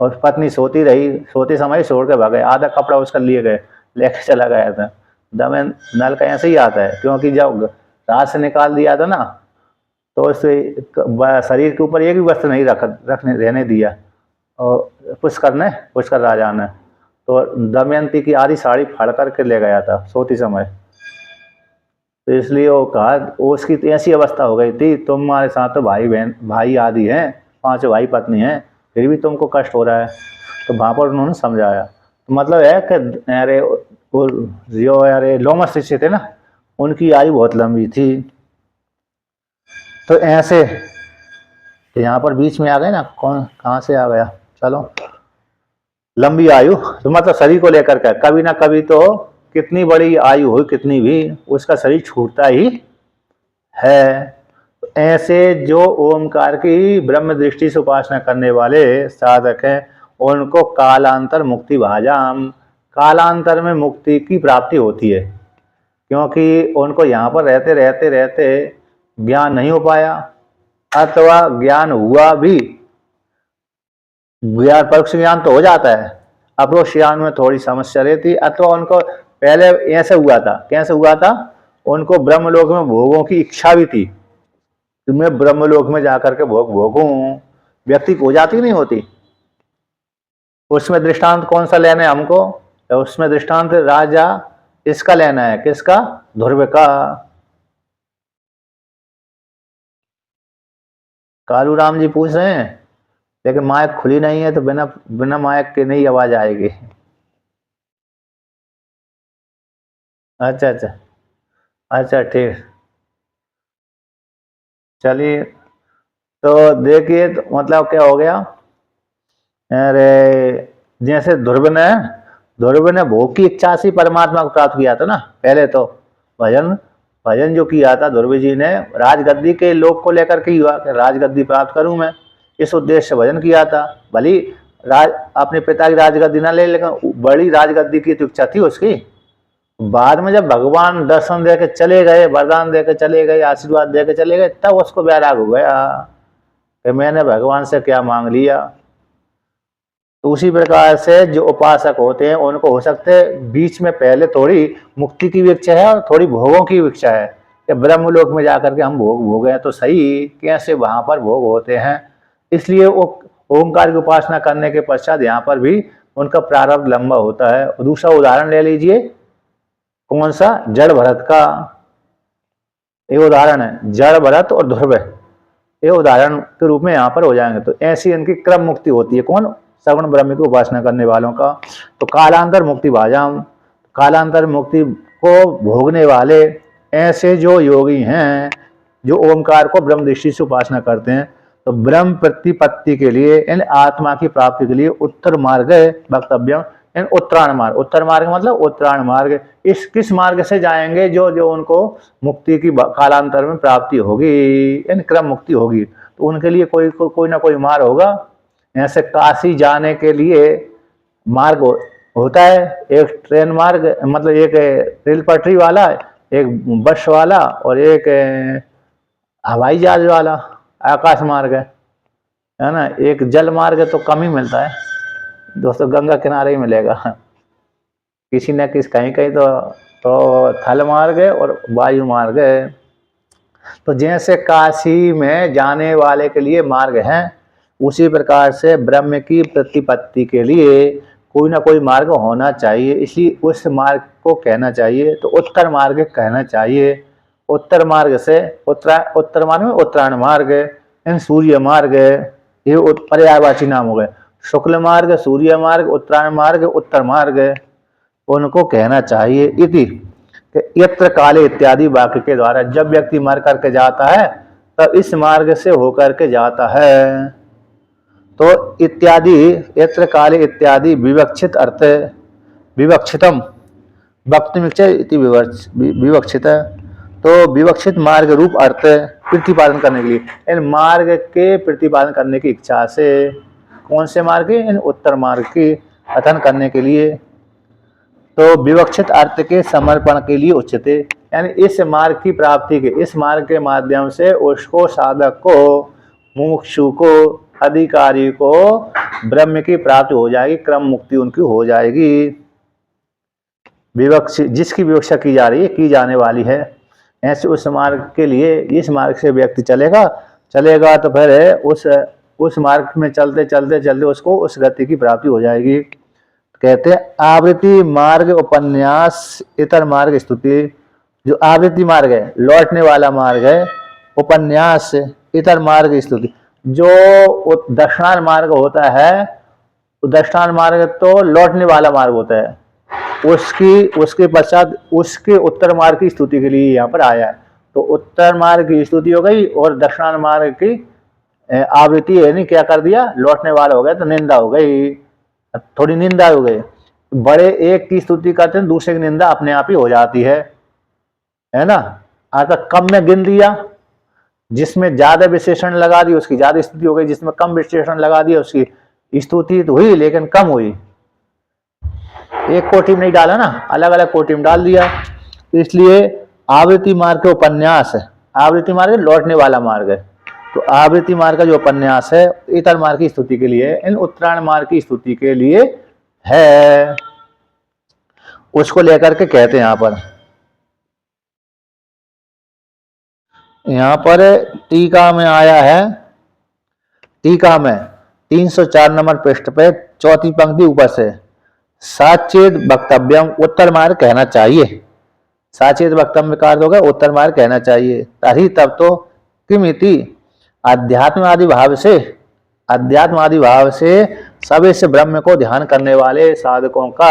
और पत्नी सोती रही, सोते समय छोड़ के भाग गए, आधा कपड़ा उसका लिए गए लेके चला गया था। नल का ऐसे ही आता है, क्योंकि जब रात से निकाल दिया था ना तो उससे शरीर के ऊपर एक भी वस्त्र नहीं रहने दिया, और पुष्कर राजा ने तो दमयंती की आधी साड़ी फाड़ करके ले गया था सोती समय। तो इसलिए वो कहा, उसकी तो ऐसी अवस्था हो गई थी, तुम्हारे साथ तो भाई आदि हैं, 5 भाई पत्नी हैं, फिर भी तुमको कष्ट हो रहा है। तो वहाँ पर उन्होंने समझाया, तो मतलब है कि अरे लोमस ऋषि थे ना, उनकी आयु बहुत लंबी थी। तो ऐसे तो यहाँ पर बीच में आ गए ना, कहाँ से आ गया, चलो लंबी आयु तो मतलब शरीर को लेकर के कभी ना कभी तो कितनी बड़ी आयु हो कितनी भी, उसका शरीर छूटता ही है। तो ऐसे जो ओमकार की ब्रह्म दृष्टि से उपासना करने वाले साधक हैं, उनको कालांतर मुक्ति भाजाम, कालांतर में मुक्ति की प्राप्ति होती है, क्योंकि उनको यहाँ पर रहते ज्ञान नहीं हो पाया, अथवा ज्ञान हुआ भी, परोक्ष ज्ञान तो हो जाता है, अपरोक्ष ज्ञान में थोड़ी समस्या रहती, अथवा उनको पहले कैसे हुआ था, उनको ब्रह्मलोक में भोगों की इच्छा भी थी, मैं ब्रह्मलोक में जाकर के भोगूं, व्यक्ति को हो जाती नहीं होती। उसमें दृष्टांत कौन सा लेना है हमको, तो उसमें दृष्टांत राजा इसका लेना है, किसका? ध्रुव का। कालू राम जी पूछ रहे हैं, लेकिन माइक खुली नहीं है, तो बिना माइक के नहीं आवाज आएगी। अच्छा ठीक, चलिए। तो देखिए तो मतलब क्या हो गया, अरे जैसे ध्रुव ने भोग की इच्छा से परमात्मा को प्राप्त किया था ना, पहले तो भजन जो किया था ध्रुव जी ने, राजगद्दी के लोक को लेकर के हुआ कि राजगद्दी प्राप्त करूं मैं, इस उद्देश्य से भजन किया था। भली अपने पिता की राजगद्दी ना ले, लेकिन बड़ी राजगद्दी की तो इच्छा थी उसकी। बाद में जब भगवान दर्शन दे के चले गए, वरदान दे के चले गए, आशीर्वाद दे के चले गए, तब उसको वैराग हो गया कि मैंने भगवान से क्या मांग लिया। तो उसी प्रकार से जो उपासक होते हैं उनको हो सकते हैं बीच में पहले थोड़ी मुक्ति की भी इच्छा है और थोड़ी भोगों की भी इच्छा है कि ब्रह्मलोक में जाकर के हम भोग भोगे तो सही, कैसे वहां पर भोग होते हैं। इसलिए वो ओमकार की उपासना करने के पश्चात यहाँ पर भी उनका प्रारब्ध लंबा होता है। दूसरा उदाहरण ले लीजिए, कौन सा, जड़ भरत का ये उदाहरण है, जड़ भरत और ध्रुव, ये उदाहरण के रूप में यहाँ पर हो जाएंगे। तो ऐसी इनकी क्रम मुक्ति होती है, कौन, सगुण ब्रह्म की उपासना करने वालों का। तो कालांतर मुक्ति भाजाम, कालांतर मुक्ति को भोगने वाले ऐसे जो योगी हैं जो ओमकार को ब्रह्म दृष्टि से उपासना करते हैं, तो ब्रह्म प्रतिपत्ति के लिए इन आत्मा की प्राप्ति के लिए उत्तर मार्ग वक्तव्य, इन उत्तरायण मार्ग, उत्तर मार्ग मतलब उत्तरायण मार्ग, इस किस मार्ग से जाएंगे जो जो उनको मुक्ति की कालांतर में प्राप्ति होगी, इन क्रम मुक्ति होगी। तो उनके लिए कोई ना कोई मार्ग होगा। ऐसे काशी जाने के लिए मार्ग होता है, एक ट्रेन मार्ग मतलब एक रेल पटरी वाला, एक बस वाला और एक हवाई जहाज वाला आकाश मार्ग है ना। एक जल मार्ग तो कम ही मिलता है दोस्तों, गंगा किनारे ही मिलेगा, किसी न किसी कहीं कहीं तो थल मार्ग है और वायु मार्ग है। तो जैसे काशी में जाने वाले के लिए मार्ग है, उसी प्रकार से ब्रह्म की प्रतिपत्ति के लिए कोई ना कोई मार्ग होना चाहिए, इसलिए उस मार्ग को कहना चाहिए। तो उत्तर मार्ग कहना चाहिए। उत्तर मार्ग से उत्तर मार्ग में उत्तरायण मार्ग, इन सूर्य मार्ग, ये पर्यायवाची नाम हो गए। शुक्ल मार्ग, सूर्य मार्ग, उत्तरायण मार्ग, उत्तर मार्ग, उनको कहना चाहिए। इति यत्र काले इत्यादि वाक्य के द्वारा जब व्यक्ति मर करके जाता है तब इस मार्ग से होकर के जाता है। तो इत्यादि, यत्र काले इत्यादि विवक्षित अर्थ, विवक्षितम वक्तुमिच्छा विवक्षित, तो विवक्षित मार्ग रूप अर्थ प्रतिपादन करने के लिए, इन मार्ग के प्रतिपादन करने की इच्छा से, कौन से मार्ग, इन उत्तर मार्ग की कथन करने के लिए, तो विवक्षित अर्थ के समर्पण के लिए उच्चते, यानी इस मार्ग की प्राप्ति के, इस मार्ग के माध्यम से उसको, साधक को, मुमुक्षु को, अधिकारी को ब्रह्म की प्राप्ति हो जाएगी, क्रम मुक्ति उनकी हो जाएगी। विवक्षित, जिसकी विवक्षा की जा रही है, की जाने वाली है, ऐसे उस मार्ग के लिए, इस मार्ग से व्यक्ति चलेगा तो फिर उस मार्ग में चलते चलते उसको उस गति की प्राप्ति हो जाएगी। कहते हैं आवृत्ति मार्ग उपन्यास इतर मार्ग स्तुति, जो आवृत्ति मार्ग है, लौटने वाला मार्ग है, उपन्यास इतर मार्ग स्तुति, जो दक्षिणायन मार्ग होता है, दक्षिणायन मार्ग तो लौटने वाला मार्ग होता है, उसके पश्चात उसके उत्तर मार्ग की स्तुति के लिए यहाँ पर आया है। तो उत्तर मार्ग की स्तुति हो गई और दक्षिणायन मार्ग की आवृत्ति है, नहीं क्या कर दिया, लौटने वाला हो गया, तो निंदा हो गई, थोड़ी निंदा हो गई। बड़े एक की स्तुति करते हैं, दूसरे की निंदा अपने आप ही हो जाती है ना। अर्थात कम में गिन दिया, जिसमें ज्यादा विशेषण लगा दी उसकी ज्यादा स्तुति हो गई, जिसमें कम विशेषण लगा दिया उसकी स्तुति तो हुई लेकिन कम हुई। एक कोटि में नहीं डाला ना, अलग अलग कोटि में डाल दिया। इसलिए आवृत्ति मार्ग के उपन्यास है, आवृत्ति मार्ग लौटने वाला मार्ग है, तो आवृत्ति मार्ग का जो उपन्यास है इतर मार्ग की स्तुति के लिए, इन उत्तरायण मार्ग की स्तुति के लिए है, उसको लेकर के कहते हैं। यहाँ पर टीका में आया है, टीका में 304 नंबर पृष्ठ पे चौथी पंक्ति ऊपर से, साचेत वक्तव्यम उत्तर मार्ग कहना चाहिए। साचेत वक्तव्य का अर्थ होगा उत्तर मार्ग कहना चाहिए। तभी तब तो किमिति अध्यात्म आदि भाव से, अध्यात्म आदि भाव से सब इस ब्रह्म को ध्यान करने वाले साधकों का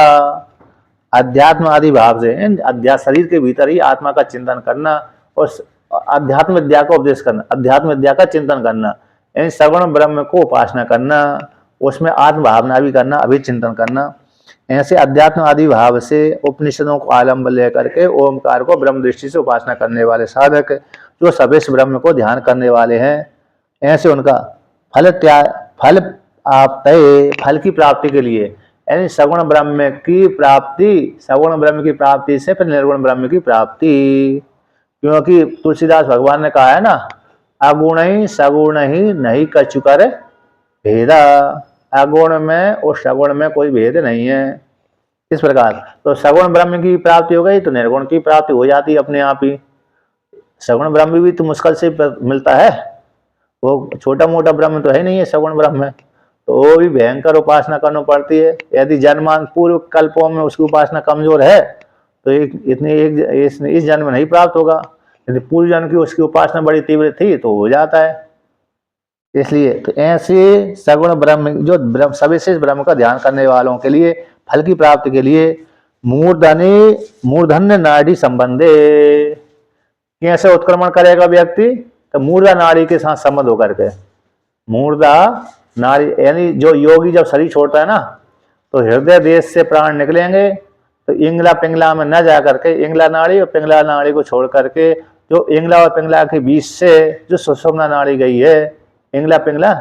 अध्यात्म आदि भाव से, अध्यात्म शरीर के भीतर ही आत्मा का चिंतन करना और अध्यात्म विद्या का उपदेश करना, अध्यात्म विद्या का चिंतन करना, इन सगुण ब्रह्म को उपासना करना, उसमें आत्म भावना भी करना, अभिचिंतन करना, ऐसे अध्यात्म आदि भाव से उपनिषदों को आलम्ब लेकर के ओमकार को ब्रह्म दृष्टि से उपासना करने वाले साधक जो सब इस ब्रह्म को ध्यान करने वाले हैं, ऐसे उनका फल फल की प्राप्ति के लिए, यानी सगुण ब्रह्म की प्राप्ति, सगुण ब्रह्म की प्राप्ति से फिर निर्गुण ब्रह्म की प्राप्ति। क्योंकि तुलसीदास भगवान ने कहा है ना, अगुण ही सगुण ही नहीं कछु कर भेदा, अगुण में और सगुण में कोई भेद नहीं है। इस प्रकार तो सगुण ब्रह्म की प्राप्ति हो गई तो निर्गुण की प्राप्ति हो जाती है अपने आप ही। सगुण ब्रह्म भी तो मुश्किल से मिलता है, वो छोटा मोटा ब्रह्म तो है नहीं है सगुण ब्रह्म है, तो वो भी भयंकर उपासना करनी पड़ती है। यदि जन्मान पूर्व कल्पों में उसकी उपासना कमजोर है तो इस जन्म में नहीं प्राप्त होगा। यदि पूर्व जन्म की उसकी उपासना बड़ी तीव्र थी तो हो जाता है। इसलिए तो ऐसे सगुण ब्रह्म जो सविशेष ब्रह्म का ध्यान करने वालों के लिए फल की प्राप्ति के लिए मूर्धन्य नाड़ी संबंधे कैसे उत्क्रमण करेगा व्यक्ति, तो मूर्धा नाड़ी के साथ संबंध होकर के। मूर्धा नाड़ी यानी जो योगी जब शरीर छोड़ता है ना तो हृदय देश से प्राण निकलेंगे तो इंगला पिंगला में न जा करके इंगला नाड़ी और पिंगला नाड़ी को छोड़ करके जो इंगला और पिंगला के बीच से जो सुषुम्ना नाड़ी गई है, इंगला पिंगला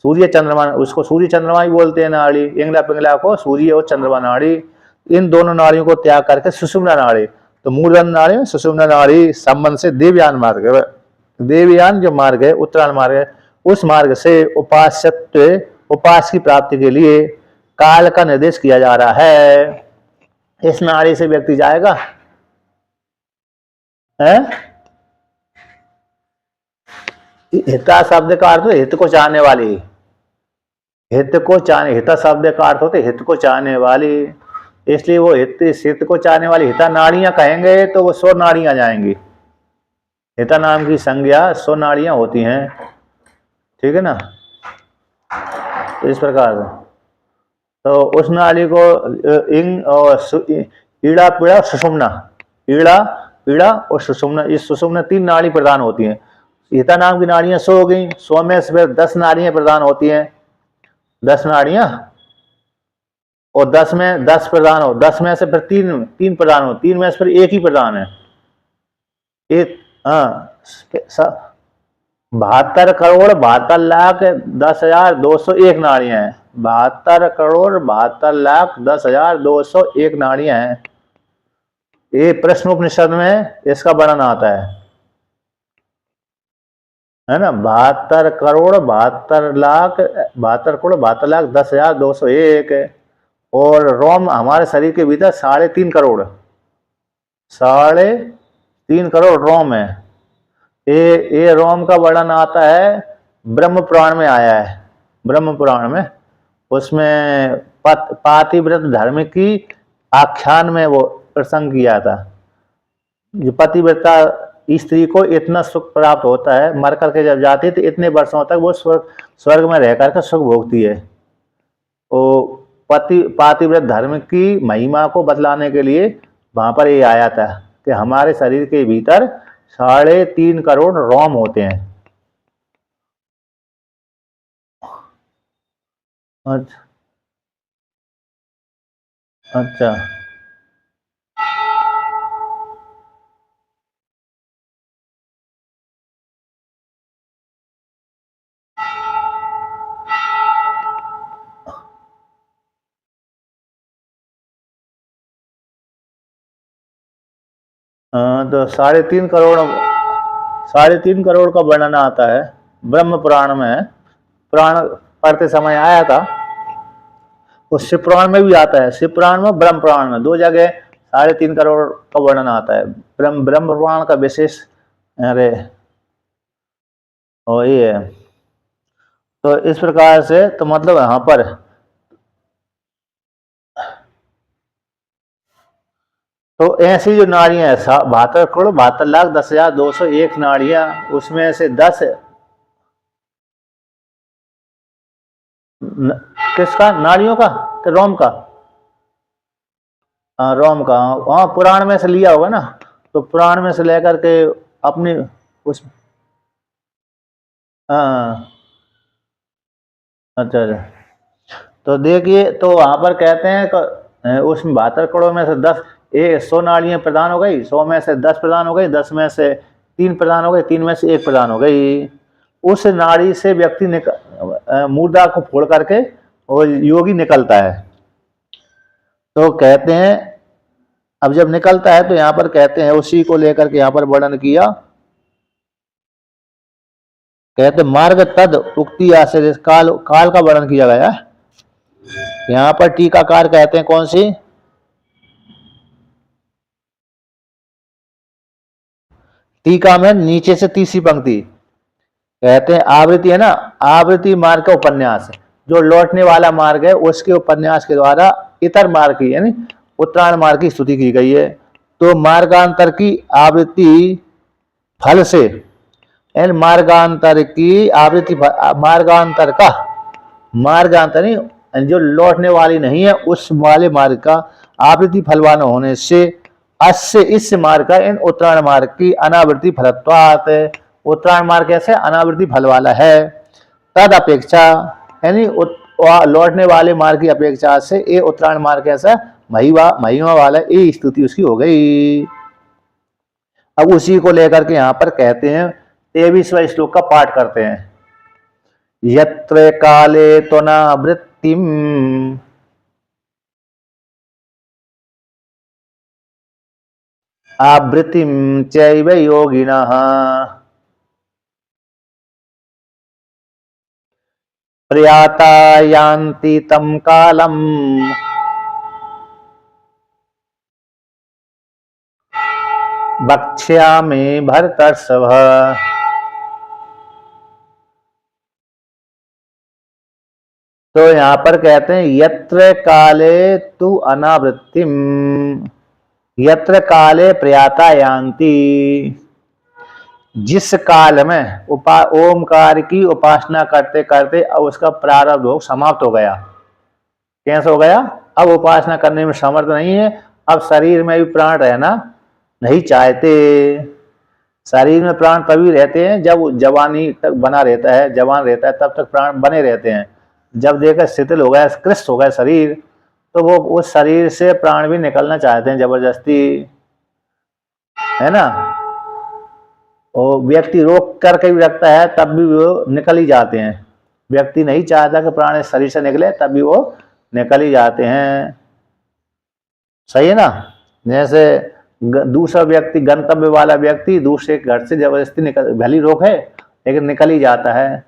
सूर्य चंद्रमा, उसको सूर्य चंद्रमा ही बोलते हैं नाड़ी, इंगला पिंगला को सूर्य और चंद्रमा नाड़ी, इन दोनों नाड़ियों को त्याग करके सुषुम्ना नाड़ी, तो मूर्धन्य नाड़ी सुषुम्ना नाड़ी संबंध से देवयान मार्ग है, देवयान जो मार्ग है उत्तरायण मार्ग है, उस मार्ग से उपास की प्राप्ति के लिए काल का निर्देश किया जा रहा है। इस नाड़ी से व्यक्ति जाएगा है। हिता शब्द का अर्थ हित को चाहने वाली, हित को चाहने, हिता शब्द का अर्थ होते हित को चाहने वाली, इसलिए वो हित को चाहने वाली हिता नाड़ियां कहेंगे तो वो 100 नाड़ियां जाएंगी। हिता नाम की संज्ञा 100 नाड़ियां होती हैं, ठीक है ना। तो इस प्रकार तो उस नाड़ी को इंग और ईड़ा पीड़ा सुषुम्ना, ईड़ा पीड़ा और सुषुम्ना, इस सुषुम्ना 3 नाड़ी प्रदान होती हैं। हिता नाम की नाड़ियां 100 हो गई, 100 में से फिर 10 नाड़ियां प्रदान होती हैं, 10 नाड़ियां, और 10 में 10 प्रदान हो, 10 में से फिर 3 प्रदान हो, 3 में से फिर 1 ही प्रदान है। एक 72 करोड़ 72 लाख 10,201 नाड़ियां हैं, 72 करोड़ 72 लाख 10,201 नाड़ियां हैं। ये प्रश्नोपनिषद में इसका वर्णन आता है ना। 72 करोड़ 72 लाख 10,201, और रोम हमारे शरीर के भीतर 3.5 करोड़ 3.5 करोड़ रोम है। ये रोम का वर्णन आता है ब्रह्म पुराण में आया है, ब्रह्म पुराण में, उसमें पातिव्रत धर्म की आख्यान में वो प्रसंग किया था। जो पतिव्रता स्त्री को इतना सुख प्राप्त होता है, मर करके जब जाती है तो इतने वर्षों तक वो स्वर्ग में रह करके सुख भोगती है। वो पातिव्रत धर्म की महिमा को बतलाने के लिए वहां पर ये आया था कि हमारे शरीर के भीतर 3.5 करोड़ रोम होते हैं। अच्छा तो 3.5 करोड़ का वर्णन आता है ब्रह्म पुराण में। पुराण पढ़ते समय आया था, उस शिव पुराण में भी आता है, शिव पुराण में ब्रह्म पुराण में 2 जगह 3.5 करोड़ का वर्णन आता है। ब्रह्म पुराण का विशेष अरे और ये है। तो इस प्रकार से तो मतलब यहाँ पर तो ऐसी जो नाड़ियां हैं 72 करोड़ 72 लाख 10,201 नाड़ियां, उसमें से 10 किसका, नाड़ियों का तो रोम का, रोम का, वहां पुराण में से लिया होगा ना, तो पुराण में से लेकर के अपनी उस अच्छा तो देखिए, तो वहां पर कहते हैं उसमें 72 करोड़ में से 100 नाड़ियां प्रदान हो गई, 100 में से 10 प्रदान हो गई, 10 में से 3 प्रदान हो गई, 3 में से 1 प्रदान हो गई। उस नाड़ी से व्यक्ति मूर्धा को फोड़ करके और योगी निकलता है। तो कहते हैं अब जब निकलता है तो यहाँ पर कहते हैं उसी को लेकर के यहाँ पर वर्णन किया, कहते मार्ग तद उक्ति आश्रय काल का वर्णन किया गया है। यहाँ पर टीकाकार कहते हैं कौन सी? टीका में नीचे से तीसरी पंक्ति कहते हैं आवृत्ति है ना, आवृत्ति मार्ग का उपन्यास, जो लौटने वाला मार्ग है उसके उपन्यास के द्वारा इतर मार्ग की यानी उत्तरायण मार्ग की स्तुति की गई है। तो मार्गांतर की आवृत्ति फल से यानी मार्गांतर की आवृत्ति, मार्गांतर का, मार्गांतर नहीं जो लौटने वाली नहीं है उस वाले मार्ग का आवृत्ति फलवान होने से अस्य इस मार्ग का इन उत्तरायण मार्ग की अनावृत्ति फलत्वात्, उत्तरायण मार्ग कैसे अनावृत्ति फल वाला है, तद अपेक्षा यानी लौटने वाले मार्ग की अपेक्षा से ये उत्तरायण मार्ग कैसा महिमा वाला, ये स्तुति उसकी हो गई। अब उसी को लेकर के यहाँ पर कहते हैं 23वां श्लोक का पाठ करते हैं। यत्र काले त्वनावृत्तिम आवृत्तिम चैव योगिनः प्रयाता यान्ति तं कालम् वक्ष्यामि भरतर्षभ। तो यहाँ पर कहते हैं यत्र काले तु अनावृत्तिम, यत्र काले प्रयाता यान्ति, जिस काल में ओमकार की उपासना करते करते अब उसका प्रारब्ध योग समाप्त हो गया। कैसे हो गया? अब उपासना करने में समर्थ नहीं है, अब शरीर में भी प्राण रहना नहीं चाहते। शरीर में प्राण तभी रहते हैं जब जवानी तक बना रहता है, जवान रहता है तब तक प्राण बने रहते हैं। जब देखकर शिथिल हो गया, कृष्ण हो गया शरीर, तो वो उस शरीर से प्राण भी निकलना चाहते हैं जबरदस्ती, है ना। और व्यक्ति रोक करके भी रखता है तब भी वो निकल ही जाते हैं। व्यक्ति नहीं चाहता कि प्राण इस शरीर से निकले तब भी वो निकल ही जाते हैं। सही है ना। जैसे दूसरा व्यक्ति, गंतव्य वाला व्यक्ति दूसरे घर से जबरदस्ती निकल, भली रोक है लेकिन निकल ही जाता है।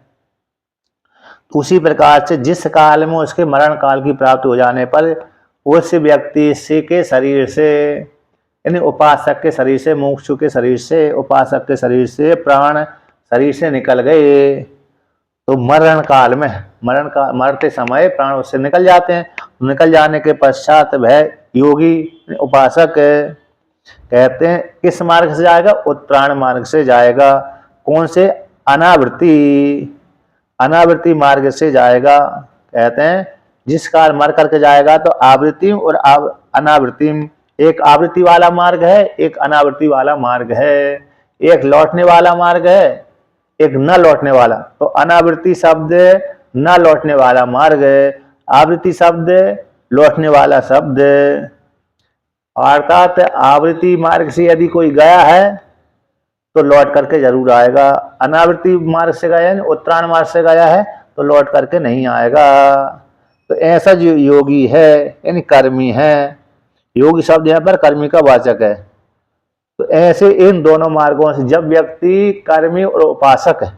उसी प्रकार से जिस काल में उसके मरण काल की प्राप्ति हो जाने पर उस व्यक्ति से के शरीर से यानी उपासक के शरीर से, मुमुक्षु के शरीर से, उपासक के शरीर से प्राण शरीर से निकल गए, तो मरण काल में मरते समय प्राण उससे निकल जाते हैं। निकल जाने के पश्चात वह योगी उपासक कहते हैं किस मार्ग से जाएगा? उत्तरायण मार्ग से जाएगा। कौन से? अनावृत्ति मार्ग से जाएगा। कहते हैं जिस काल मर करके जाएगा तो आवृत्ति और अनावृत्ति, एक आवृत्ति वाला मार्ग है, एक अनावृत्ति वाला मार्ग है, एक लौटने वाला मार्ग है, एक न लौटने वाला। तो अनावृत्ति शब्द न लौटने वाला मार्ग, आवृत्ति शब्द लौटने वाला शब्द। अर्थात आवृत्ति मार्ग से यदि कोई गया है तो लौट करके जरूर आएगा, अनावृत्ति मार्ग से गया है, उत्तरायण मार्ग से गया है तो लौट करके नहीं आएगा। तो ऐसा जो योगी है यानी कर्मी है, योगी शब्द यहाँ पर कर्मी का वाचक है। तो ऐसे इन दोनों मार्गों से जब व्यक्ति कर्मी और उपासक है,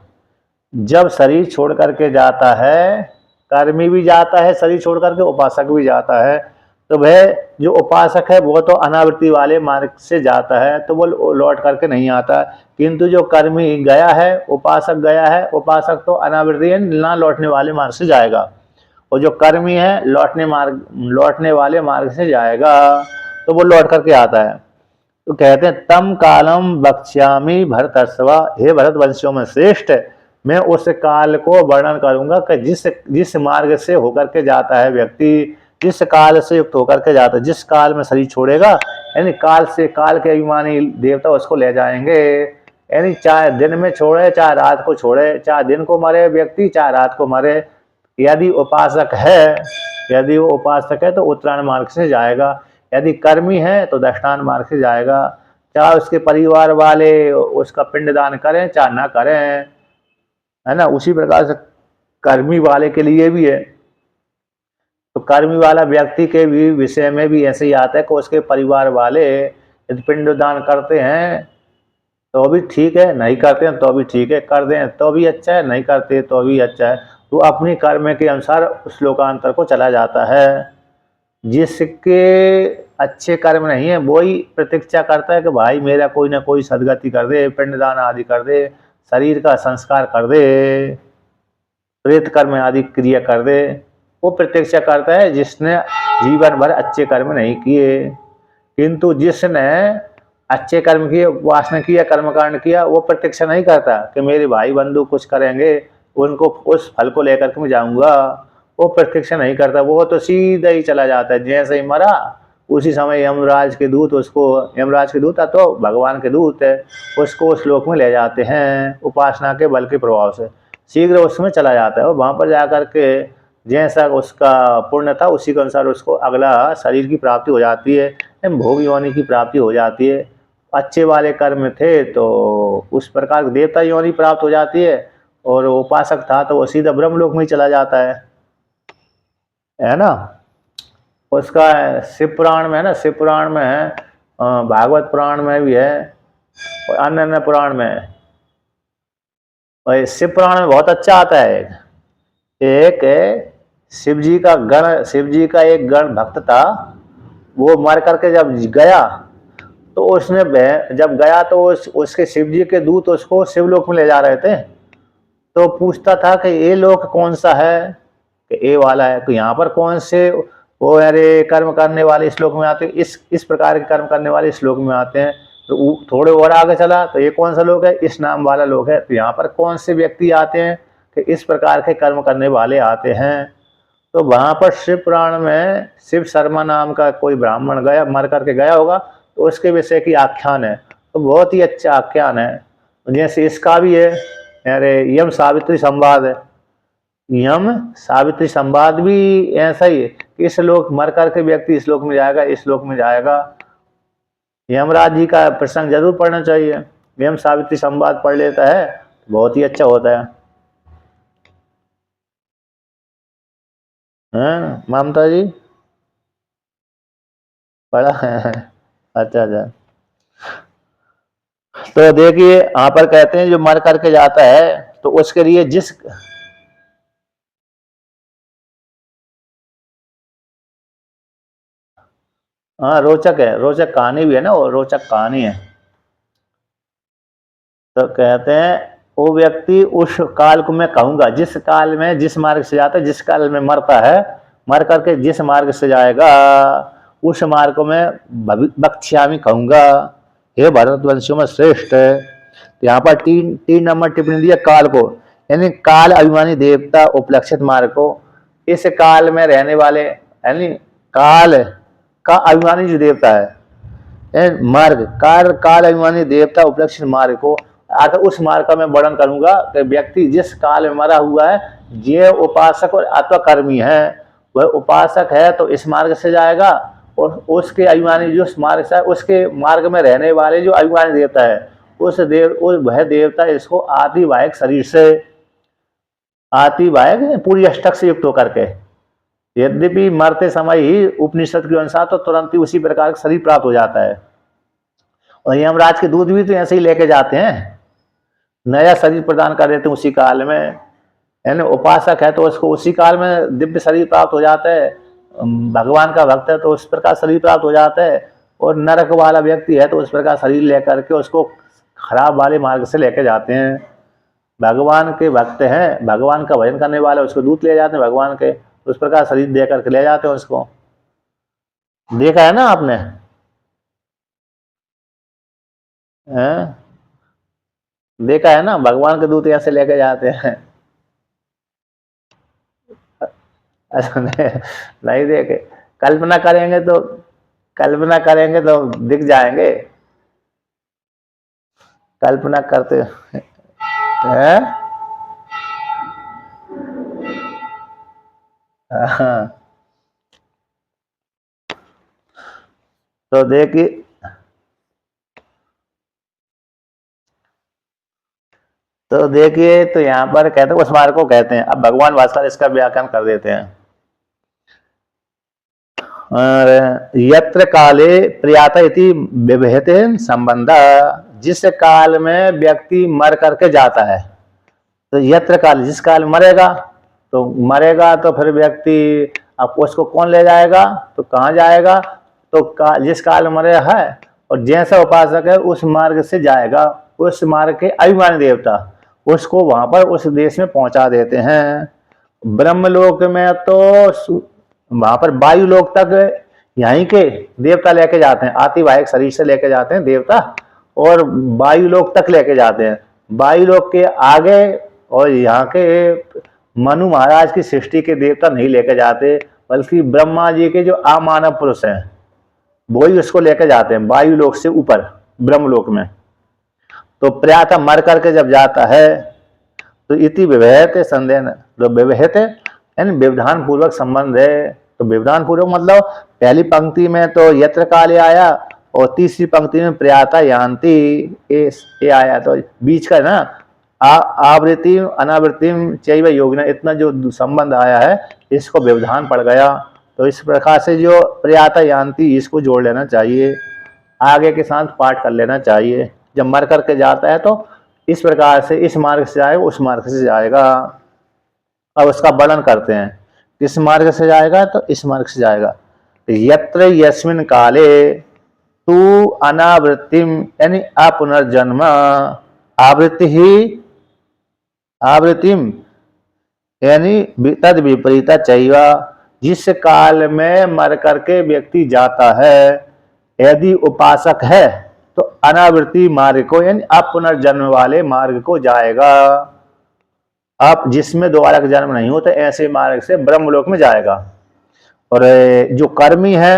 जब शरीर छोड़ करके जाता है, कर्मी भी जाता है शरीर छोड़ करके, उपासक भी जाता है, तो वह जो उपासक है वो तो अनावृत्ति वाले मार्ग से जाता है तो वो लौट करके नहीं आता। किंतु जो कर्मी गया है, उपासक गया है, उपासक तो अनावृत्ति ना लौटने वाले मार्ग से जाएगा, और जो कर्मी है लौटने वाले मार्ग से जाएगा, तो वो लौट करके आता है। तो कहते हैं तम कालम वक्ष्यामि भरतर्षभ, हे भरत वंशियों में श्रेष्ठ, मैं उस काल को वर्णन करूंगा कि जिस मार्ग से होकर के जाता है व्यक्ति, जिस काल से युक्त होकर के जाता है, जिस काल में शरीर छोड़ेगा, यानी काल के अभिमानी देवता उसको ले जाएंगे। यानी चाहे दिन में छोड़े, चाहे रात को छोड़े, चाहे दिन को मरे व्यक्ति, चाहे रात को मरे, यदि उपासक वो उपासक है तो उत्तरायण मार्ग से जाएगा, यदि कर्मी है तो दक्षिणायन मार्ग से जाएगा। चाहे उसके परिवार वाले उसका पिंडदान करें चाहे ना करें, है ना। उसी प्रकार से कर्मी वाले के लिए भी है। तो कर्मी वाला व्यक्ति के भी विषय में भी ऐसे ही आता है कि उसके परिवार वाले यदि पिंडदान करते हैं तो भी ठीक है, नहीं करते हैं तो भी ठीक है, कर दें तो भी अच्छा है, नहीं करते तो भी अच्छा है। तो अपनी कर्म के अनुसार उस लोकांतर को चला जाता है। जिसके अच्छे कर्म नहीं है वही प्रतीक्षा करता है कि भाई मेरा कोई ना कोई सदगति कर दे, पिंडदान आदि कर दे, शरीर का संस्कार कर दे, प्रेत कर्म आदि क्रिया कर दे। वो प्रतीक्षा करता है जिसने जीवन भर अच्छे कर्म नहीं किए। किंतु जिसने अच्छे कर्म किए, उपासना किया, कर्मकांड किया, वो प्रतीक्षा नहीं करता कि मेरे भाई बंधु कुछ करेंगे, उनको उस फल को लेकर के मैं जाऊंगा। वो प्रतीक्षा नहीं करता, वो तो सीधा ही चला जाता है। जैसे ही मरा उसी समय यमराज के दूत उसको, यमराज के दूत तो भगवान के दूत है, उसको उस लोक में ले जाते हैं उपासना के बल के प्रभाव से। शीघ्र उसमें चला जाता है और वहाँ पर जाकर के जैसा उसका पुण्य था उसी के अनुसार उसको अगला शरीर की प्राप्ति हो जाती है, भोग योनि की प्राप्ति हो जाती है। अच्छे वाले कर्म थे तो उस प्रकार देवता योनि प्राप्त हो जाती है, और उपासक था तो वो सीधा ब्रह्मलोक में ही चला जाता है ना। उसका शिव पुराण में है ना, शिव पुराण में है, भागवत पुराण में भी है और अन्य अन्य पुराण में है। और शिव पुराण में बहुत अच्छा आता है। एक शिव जी का गण, शिव जी का एक गण भक्त था, वो मर करके जब गया तो उसने जब गया तो उसके शिव जी के दूत उसको शिवलोक में ले जा रहे थे। तो पूछता था कि ये लोक कौन सा है, कि ये वाला है। तो यहाँ पर कौन से वो अरे कर्म करने वाले इस लोक में आते हैं, इस प्रकार के कर्म करने वाले इस लोक में आते हैं। तो थोड़े और आगे चला तो ये कौन सा लोक है, इस नाम वाला लोक है। तो यहाँ पर कौन से व्यक्ति आते हैं, कि इस प्रकार के कर्म करने वाले आते हैं। तो वहाँ पर शिव पुराण में शिव शर्मा नाम का कोई ब्राह्मण गया, मर करके गया होगा, तो उसके विषय की आख्यान है। तो बहुत ही अच्छा आख्यान है। जैसे इसका भी है, अरे यम सावित्री संवाद है। यम सावित्री संवाद भी ऐसा ही है कि इस लोक मर करके व्यक्ति इस लोक में जाएगा, इस लोक में जाएगा। यमराज जी का प्रसंग जरूर पढ़ना चाहिए। यम सावित्री संवाद पढ़ लेता है बहुत ही अच्छा होता है। ममता जी पढ़ा है? अच्छा अच्छा। तो देखिए यहाँ पर कहते हैं जो मर करके जाता है तो उसके लिए जिस, हाँ रोचक है, रोचक कहानी भी है ना, वो रोचक कहानी है। तो कहते हैं वो व्यक्ति उस काल को मैं कहूंगा, जिस काल में जिस मार्ग से जाता है, जिस काल में मरता है, मर करके जिस मार्ग से जाएगा उस मार्ग को मैं बक्ष्यामी कहूंगा, हे भरतवंशियों में श्रेष्ठ है। तो यहाँ पर तीन नंबर टिप्पणी दिया काल को, यानी काल अभिमानी देवता उपलक्षित मार्ग को। इस काल में रहने वाले यानी काल का अभिमानी जो देवता है मार्ग, काल अभिमानी देवता उपलक्षित मार्ग को आकर उस मार्ग का मैं वर्णन करूंगा कि व्यक्ति जिस काल में मरा हुआ है, ये उपासक और अथवा कर्मी है, वह उपासक है तो इस मार्ग से जाएगा, और उसके अभिमानी जो मार्ग से उसके मार्ग में रहने वाले जो अभिमानी देवता है वह देवता इसको आतिवाहिक शरीर से, आतिवाहिक पूरी अष्टक से युक्त होकर के, यद्यपि मरते समय ही उपनिषद के अनुसार तो तुरंत ही उसी प्रकार का शरीर प्राप्त हो जाता है। और यमराज के दूध भी तो ऐसे ही लेके जाते हैं, नया शरीर प्रदान कर देते हैं उसी काल में। यानी उपासक है तो उसको उसी काल में दिव्य शरीर प्राप्त हो जाता है, भगवान का भक्त है तो उस प्रकार शरीर प्राप्त हो जाता है, और नरक वाला व्यक्ति है तो उस प्रकार शरीर लेकर के उसको खराब वाले मार्ग से लेके जाते हैं। भगवान के भक्त हैं, भगवान का भजन करने वाले उसको दूत ले जाते हैं भगवान के, उस प्रकार शरीर दे करके ले जाते हैं उसको। देखा है ना आपने? देखा है ना, भगवान के दूत ऐसे लेके जाते हैं। ऐसा नहीं देखे, कल्पना करेंगे तो, कल्पना करेंगे तो दिख जाएंगे, कल्पना करते हैं। हाँ तो देखिए, तो यहाँ पर कहते हैं उस मार्ग को कहते हैं। अब भगवान भास्कर इसका व्याख्यान कर देते हैं। और यत्र काले प्रियाता इति विभेते संबंध, जिस काल में व्यक्ति मर करके जाता है, तो यत्र काल जिस काल मरेगा, तो मरेगा तो फिर व्यक्ति अब उसको कौन ले जाएगा, तो कहाँ जाएगा, तो जिस काल मरे है और जैसा उपासक है उस मार्ग से जाएगा, उस मार्ग के अभिमानी देवता उसको वहां पर उस देश में पहुंचा देते हैं। ब्रह्मलोक में तो वहां पर वायु लोक तक यहीं के देवता लेके जाते हैं, आतिवाहिक शरीर से लेके जाते हैं देवता और वायु लोक तक लेके जाते हैं। वायु लोक के आगे और यहाँ के मनु महाराज की सृष्टि के देवता नहीं लेके जाते, बल्कि ब्रह्मा जी के जो अमानव पुरुष हैं वही उसको लेके जाते हैं वायु लोक से ऊपर ब्रह्मलोक में। तो प्रयाता मर करके जब जाता है तो इति विवहते संदेह, जो विवहते यानी व्यवधान पूर्वक संबंध है। तो व्यवधान पूर्वक मतलब पहली पंक्ति में तो यत्र काले आया और तीसरी पंक्ति में प्रयाता यान्ति ये आया, तो बीच का ना आवृत्ति अनावृत्ति चैव योगिना इतना जो संबंध आया है इसको व्यवधान पड़ गया। तो इस प्रकार से जो प्रयाता यान्ति इसको जोड़ लेना चाहिए, आगे के साथ पाठ कर लेना चाहिए। जब मर करके जाता है तो इस प्रकार से इस मार्ग से जाएगा उस मार्ग से जाएगा। अब उसका वर्णन करते हैं, किस मार्ग से जाएगा, तो इस मार्ग से जाएगा। यत्र यस्मिन काले तू अनावृत्तिम यानी अपुनर्जन्म, आवृत्ति ही आवृत्तिम यानी तद विपरीता चैवा, जिस काल में मर करके व्यक्ति जाता है यदि उपासक है तो अनावृत्ति मार्ग को यानी अपुनर्जन्म वाले मार्ग को जाएगा। अब जिसमें दोबारा का जन्म नहीं होता ऐसे मार्ग से ब्रह्मलोक में जाएगा। और जो कर्मी है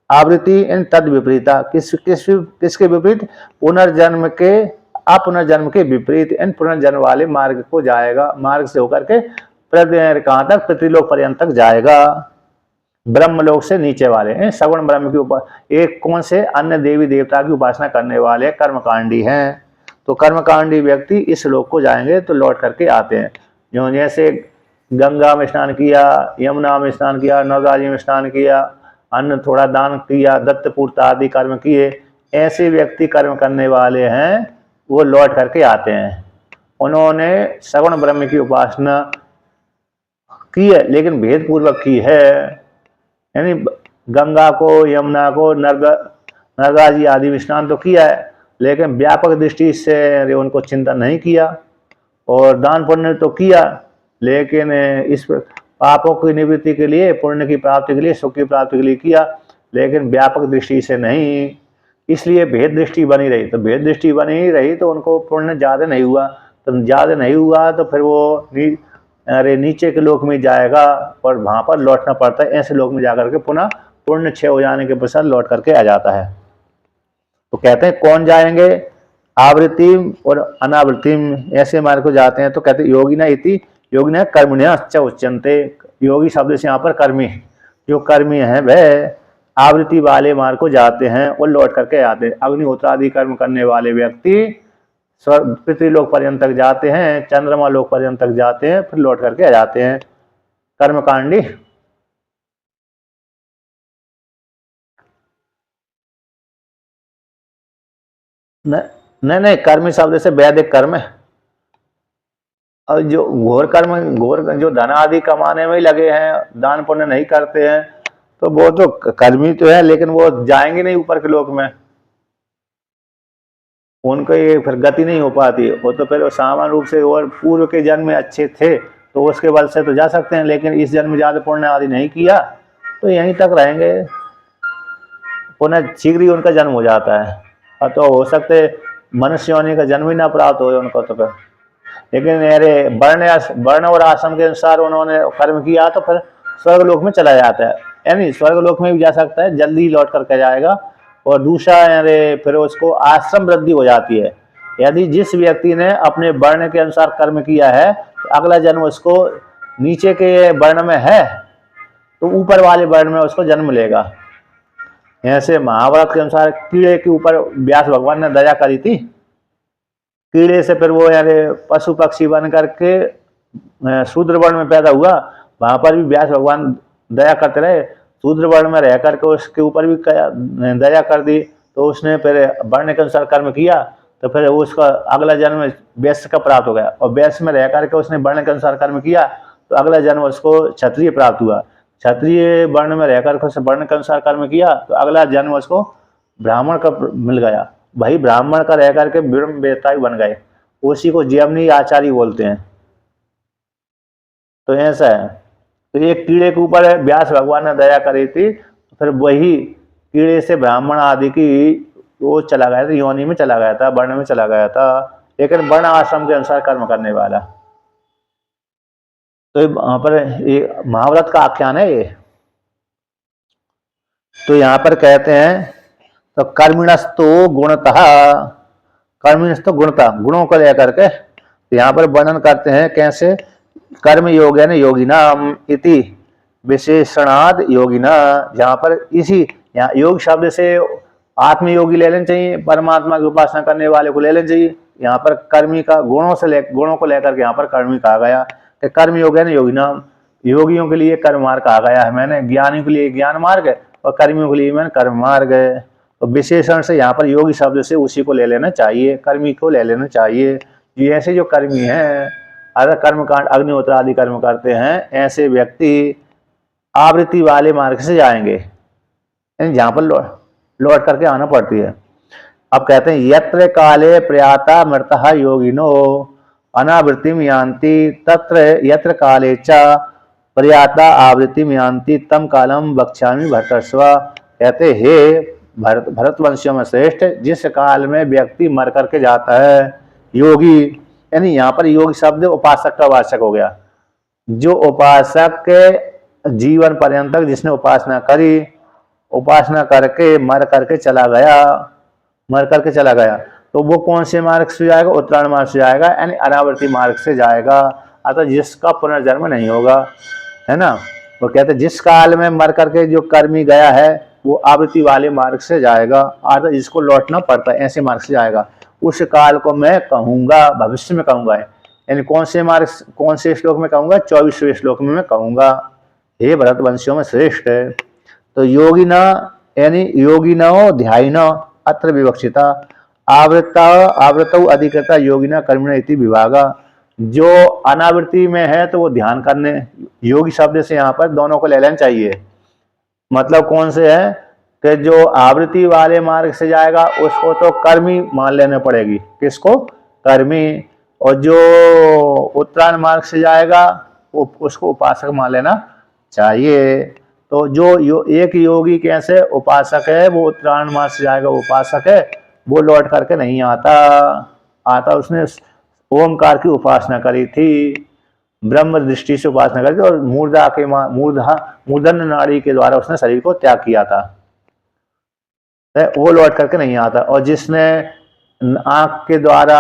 आवृत्ति इन तद विपरीता, किसके विपरीत, पुनर्जन्म के अपुनर्जन्म के विपरीत इन पुनर्जन्म वाले मार्ग को जाएगा। मार्ग से होकर के कहाँ तक, पृथ्वीलोक पर्यंत तक जाएगा। ब्रह्मलोक से नीचे वाले हैं सगुण ब्रह्म के ऊपर एक कौन से अन्य देवी देवता की उपासना करने वाले कर्मकांडी हैं। तो कर्मकांडी व्यक्ति इस लोक को जाएंगे तो लौट करके आते हैं। जो जैसे गंगा में स्नान किया, यमुना में स्नान किया, नर्मदा जी में स्नान किया, अन्न थोड़ा दान किया, दत्तपूर्त आदि कर्म किए, ऐसे व्यक्ति कर्म करने वाले हैं वो लौट करके आते हैं। उन्होंने सगुण ब्रह्म की उपासना की है लेकिन भेद पूर्वक की है, यानी गंगा को, यमुना को, नर्मदा जी आदि में स्नान तो किया है लेकिन व्यापक दृष्टि से उनको चिंतन नहीं किया। और दान पुण्य तो किया लेकिन इस पापों की निवृत्ति के लिए, पुण्य की प्राप्ति के लिए, सुख की प्राप्ति के लिए किया लेकिन व्यापक दृष्टि से नहीं, इसलिए भेद दृष्टि बनी रही। तो भेद दृष्टि बनी रही तो उनको पुण्य ज़्यादा नहीं हुआ, तो ज़्यादा नहीं हुआ तो फिर वो नीचे के लोक में जाएगा और वहाँ पर लौटना पड़ता है। ऐसे लोक में जाकर के पुनः पुण्य क्षय हो जाने के पश्चात लौट करके आ जाता है। तो कहते हैं कौन जाएंगे, आवृत्तिम और अनावृत्तिम ऐसे मार्ग को जाते हैं। तो कहते हैं योगिना इति, योगिना कर्मण्यश्च उच्यन्ते, योगी शब्द से यहाँ पर कर्मी, जो कर्मी है वह आवृत्ति वाले मार्ग को जाते हैं और लौट करके आते हैं। अग्निहोत्र आदि कर्म करने वाले व्यक्ति पृथ्वीलोक पर्यंत तक जाते हैं, चंद्रमा लोक पर्यंत तक जाते हैं, फिर लौट करके आ जाते हैं। कर्मकांडी नहीं, कर्म शब्द से वैदिक कर्म है। और जो घोर कर्म, घोर जो धन आदि कमाने में ही लगे हैं, दान पुण्य नहीं करते हैं, तो वो तो कर्मी तो है लेकिन वो जाएंगे नहीं ऊपर के लोक में, उनको ये फिर गति नहीं हो पाती। वो तो फिर सामान्य रूप से और पूर्व के जन्म में अच्छे थे तो उसके बल से तो जा सकते हैं, लेकिन इस जन्म में ज़्यादा पुण्य आदि नहीं किया तो यहीं तक रहेंगे, पुनः शीघ्र ही उनका जन्म हो जाता है। और तो हो सकते मनुष्य योनि का जन्म ही ना प्राप्त हो उनको तो फिर, लेकिन अरे वर्ण और आश्रम के अनुसार उन्होंने कर्म किया तो फिर स्वर्गलोक में चला जाता है, यानी स्वर्गलोक में भी जा सकता है, जल्दी लौट करके जाएगा। और दूसरा अरे फिर उसको आश्रम वृद्धि हो जाती है। यदि जिस व्यक्ति ने अपने वर्ण के अनुसार कर्म किया है तो अगला जन्म उसको नीचे के वर्ण में है तो ऊपर वाले वर्ण में उसको जन्म लेगा। ऐसे महाभारत के अनुसार कीड़े के ऊपर व्यास भगवान ने दया करी थी, कीड़े से फिर वो यानी पशु पक्षी बन करके शूद्र वर्ण में पैदा हुआ, वहां पर भी व्यास भगवान दया करते रहे, शूद्र वर्ण में रह करके उसके ऊपर भी दया कर दी, तो उसने फिर वर्ण के अनुसार कर्म किया तो फिर उसका अगला जन्म वैश्य का प्राप्त हो गया। और वैश्य में रह करके उसने वर्ण के अनुसार कर्म किया तो अगला जन्म उसको क्षत्रिय प्राप्त हुआ, क्षत्रिय वर्ण में रहकर उस वर्ण के अनुसार कर्म किया तो अगला जन्म उसको ब्राह्मण का मिल गया, वही ब्राह्मण का रह करके ब्रह्म वेत्ता बन गए, उसी को जैमिनी आचार्य बोलते हैं। तो ऐसा है। तो एक कीड़े के ऊपर व्यास भगवान ने दया करी थी, तो फिर वही कीड़े से ब्राह्मण आदि की वो चला गया था, योनि में चला गया था, वर्ण में चला गया था, लेकिन वर्ण आश्रम के अनुसार कर्म करने वाला। तो वहां पर ये महाभारत का आख्यान है ये। तो यहाँ पर कहते हैं तो कर्मिणस्तु गुणतः, कर्मिणस्तु गुणतः, गुणों को लेकर के यहाँ पर वर्णन करते हैं कैसे, कर्म योगेन योगिनाम इति विशेषणाद योगिना, जहाँ पर इसी यहाँ योग शब्द से आत्मयोगी ले लेना चाहिए, परमात्मा की उपासना करने वाले को ले लेना चाहिए। यहाँ पर कर्मी का गुणों को लेकर के यहाँ पर कर्मी कहा गया कि कर्म योग है ना योगिनाम, योगियों के लिए कर्म मार्ग कहा गया है मैंने, ज्ञानियों के लिए ज्ञान मार्ग और कर्मियों के लिए मैंने कर्म मार्ग है। तो विशेषण से यहाँ पर योगी शब्द से उसी को ले लेना चाहिए, कर्मी को ले लेना चाहिए। ये ऐसे जो कर्मी हैं, अगर कर्मकांड अग्निहोत्र आदि कर्म करते हैं, ऐसे व्यक्ति आवृत्ति वाले मार्ग से जाएंगे, जहाँ पर लौट करके आना पड़ती है। अब कहते हैं यत्र काले प्रयाता मृतः योगिनो अनावृत्तिम यान्ति तत्र यत्र काले च प्रयाता आवृत्तिम यान्ति तम कालम वक्ष्यामि भरतस्व। कहते हे भरतवंशियों में श्रेष्ठ, जिस काल में व्यक्ति मर करके जाता है योगी, यानी यहाँ पर योगी शब्द उपासक का वाचक हो गया, जो उपासक के जीवन पर्यंत जिसने उपासना करी, उपासना करके मर करके चला गया, तो वो कौन से मार्ग से जाएगा, उत्तरायण मार्ग से जाएगा, यानी अनावर्ती मार्ग से जाएगा, अतः जिसका पुनर्जन्म नहीं होगा, है ना। वो कहते जिस काल में मर करके जो कर्मी गया है वो आवृत्ति वाले मार्ग से जाएगा, अतः जिसको लौटना पड़ता है ऐसे मार्ग से जाएगा, उस काल को मैं कहूंगा, भविष्य में कहूंगा, यानी कौन से श्लोक में कहूंगा, 24वें श्लोक में मैं कहूंगा, हे भरतवंशियों में श्रेष्ठ है। तो योगिना यानी योगिनो ध्यायिन अत्र विवक्षिता, आवृतौ अधिकृता योगिना कर्मिणा इति विभागा। जो अनावृत्ति में है तो वो ध्यान करने, योगी शब्द से यहाँ पर दोनों को ले लेना चाहिए। मतलब कौन से है कि जो आवृत्ति वाले मार्ग से जाएगा उसको तो कर्मी मान लेना पड़ेगी, किसको, कर्मी, और जो उत्तरायण मार्ग से जाएगा उसको उपासक मान लेना चाहिए। तो जो एक योगी कैसे उपासक है, वो उत्तरायण मार्ग से जाएगा वो उपासक है, वो लौट करके नहीं आता उसने ओमकार की उपासना करी थी, ब्रह्म दृष्टि से उपासना करी थी, और मूर्धन नाड़ी के द्वारा उसने शरीर को त्याग किया था, वो लौट करके नहीं आता। और जिसने आंख के द्वारा,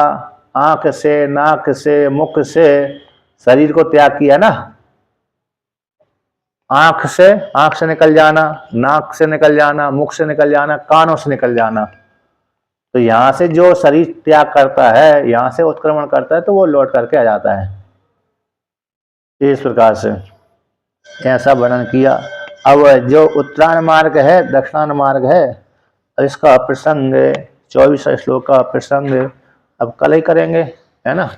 आंख से, नाक से, मुख से शरीर को त्याग किया ना, आंख से निकल जाना, नाक से निकल जाना, मुख से निकल जाना, कानों से निकल जाना, तो यहां से जो शरीर त्याग करता है, यहां से उत्क्रमण करता है, तो वो लौट करके आ जाता है। इस प्रकार से ऐसा वर्णन किया। अब जो उत्तरायण मार्ग है, दक्षिणायन मार्ग है, इसका प्रसंग 24 श्लोक का प्रसंग अब कल ही करेंगे, है ना।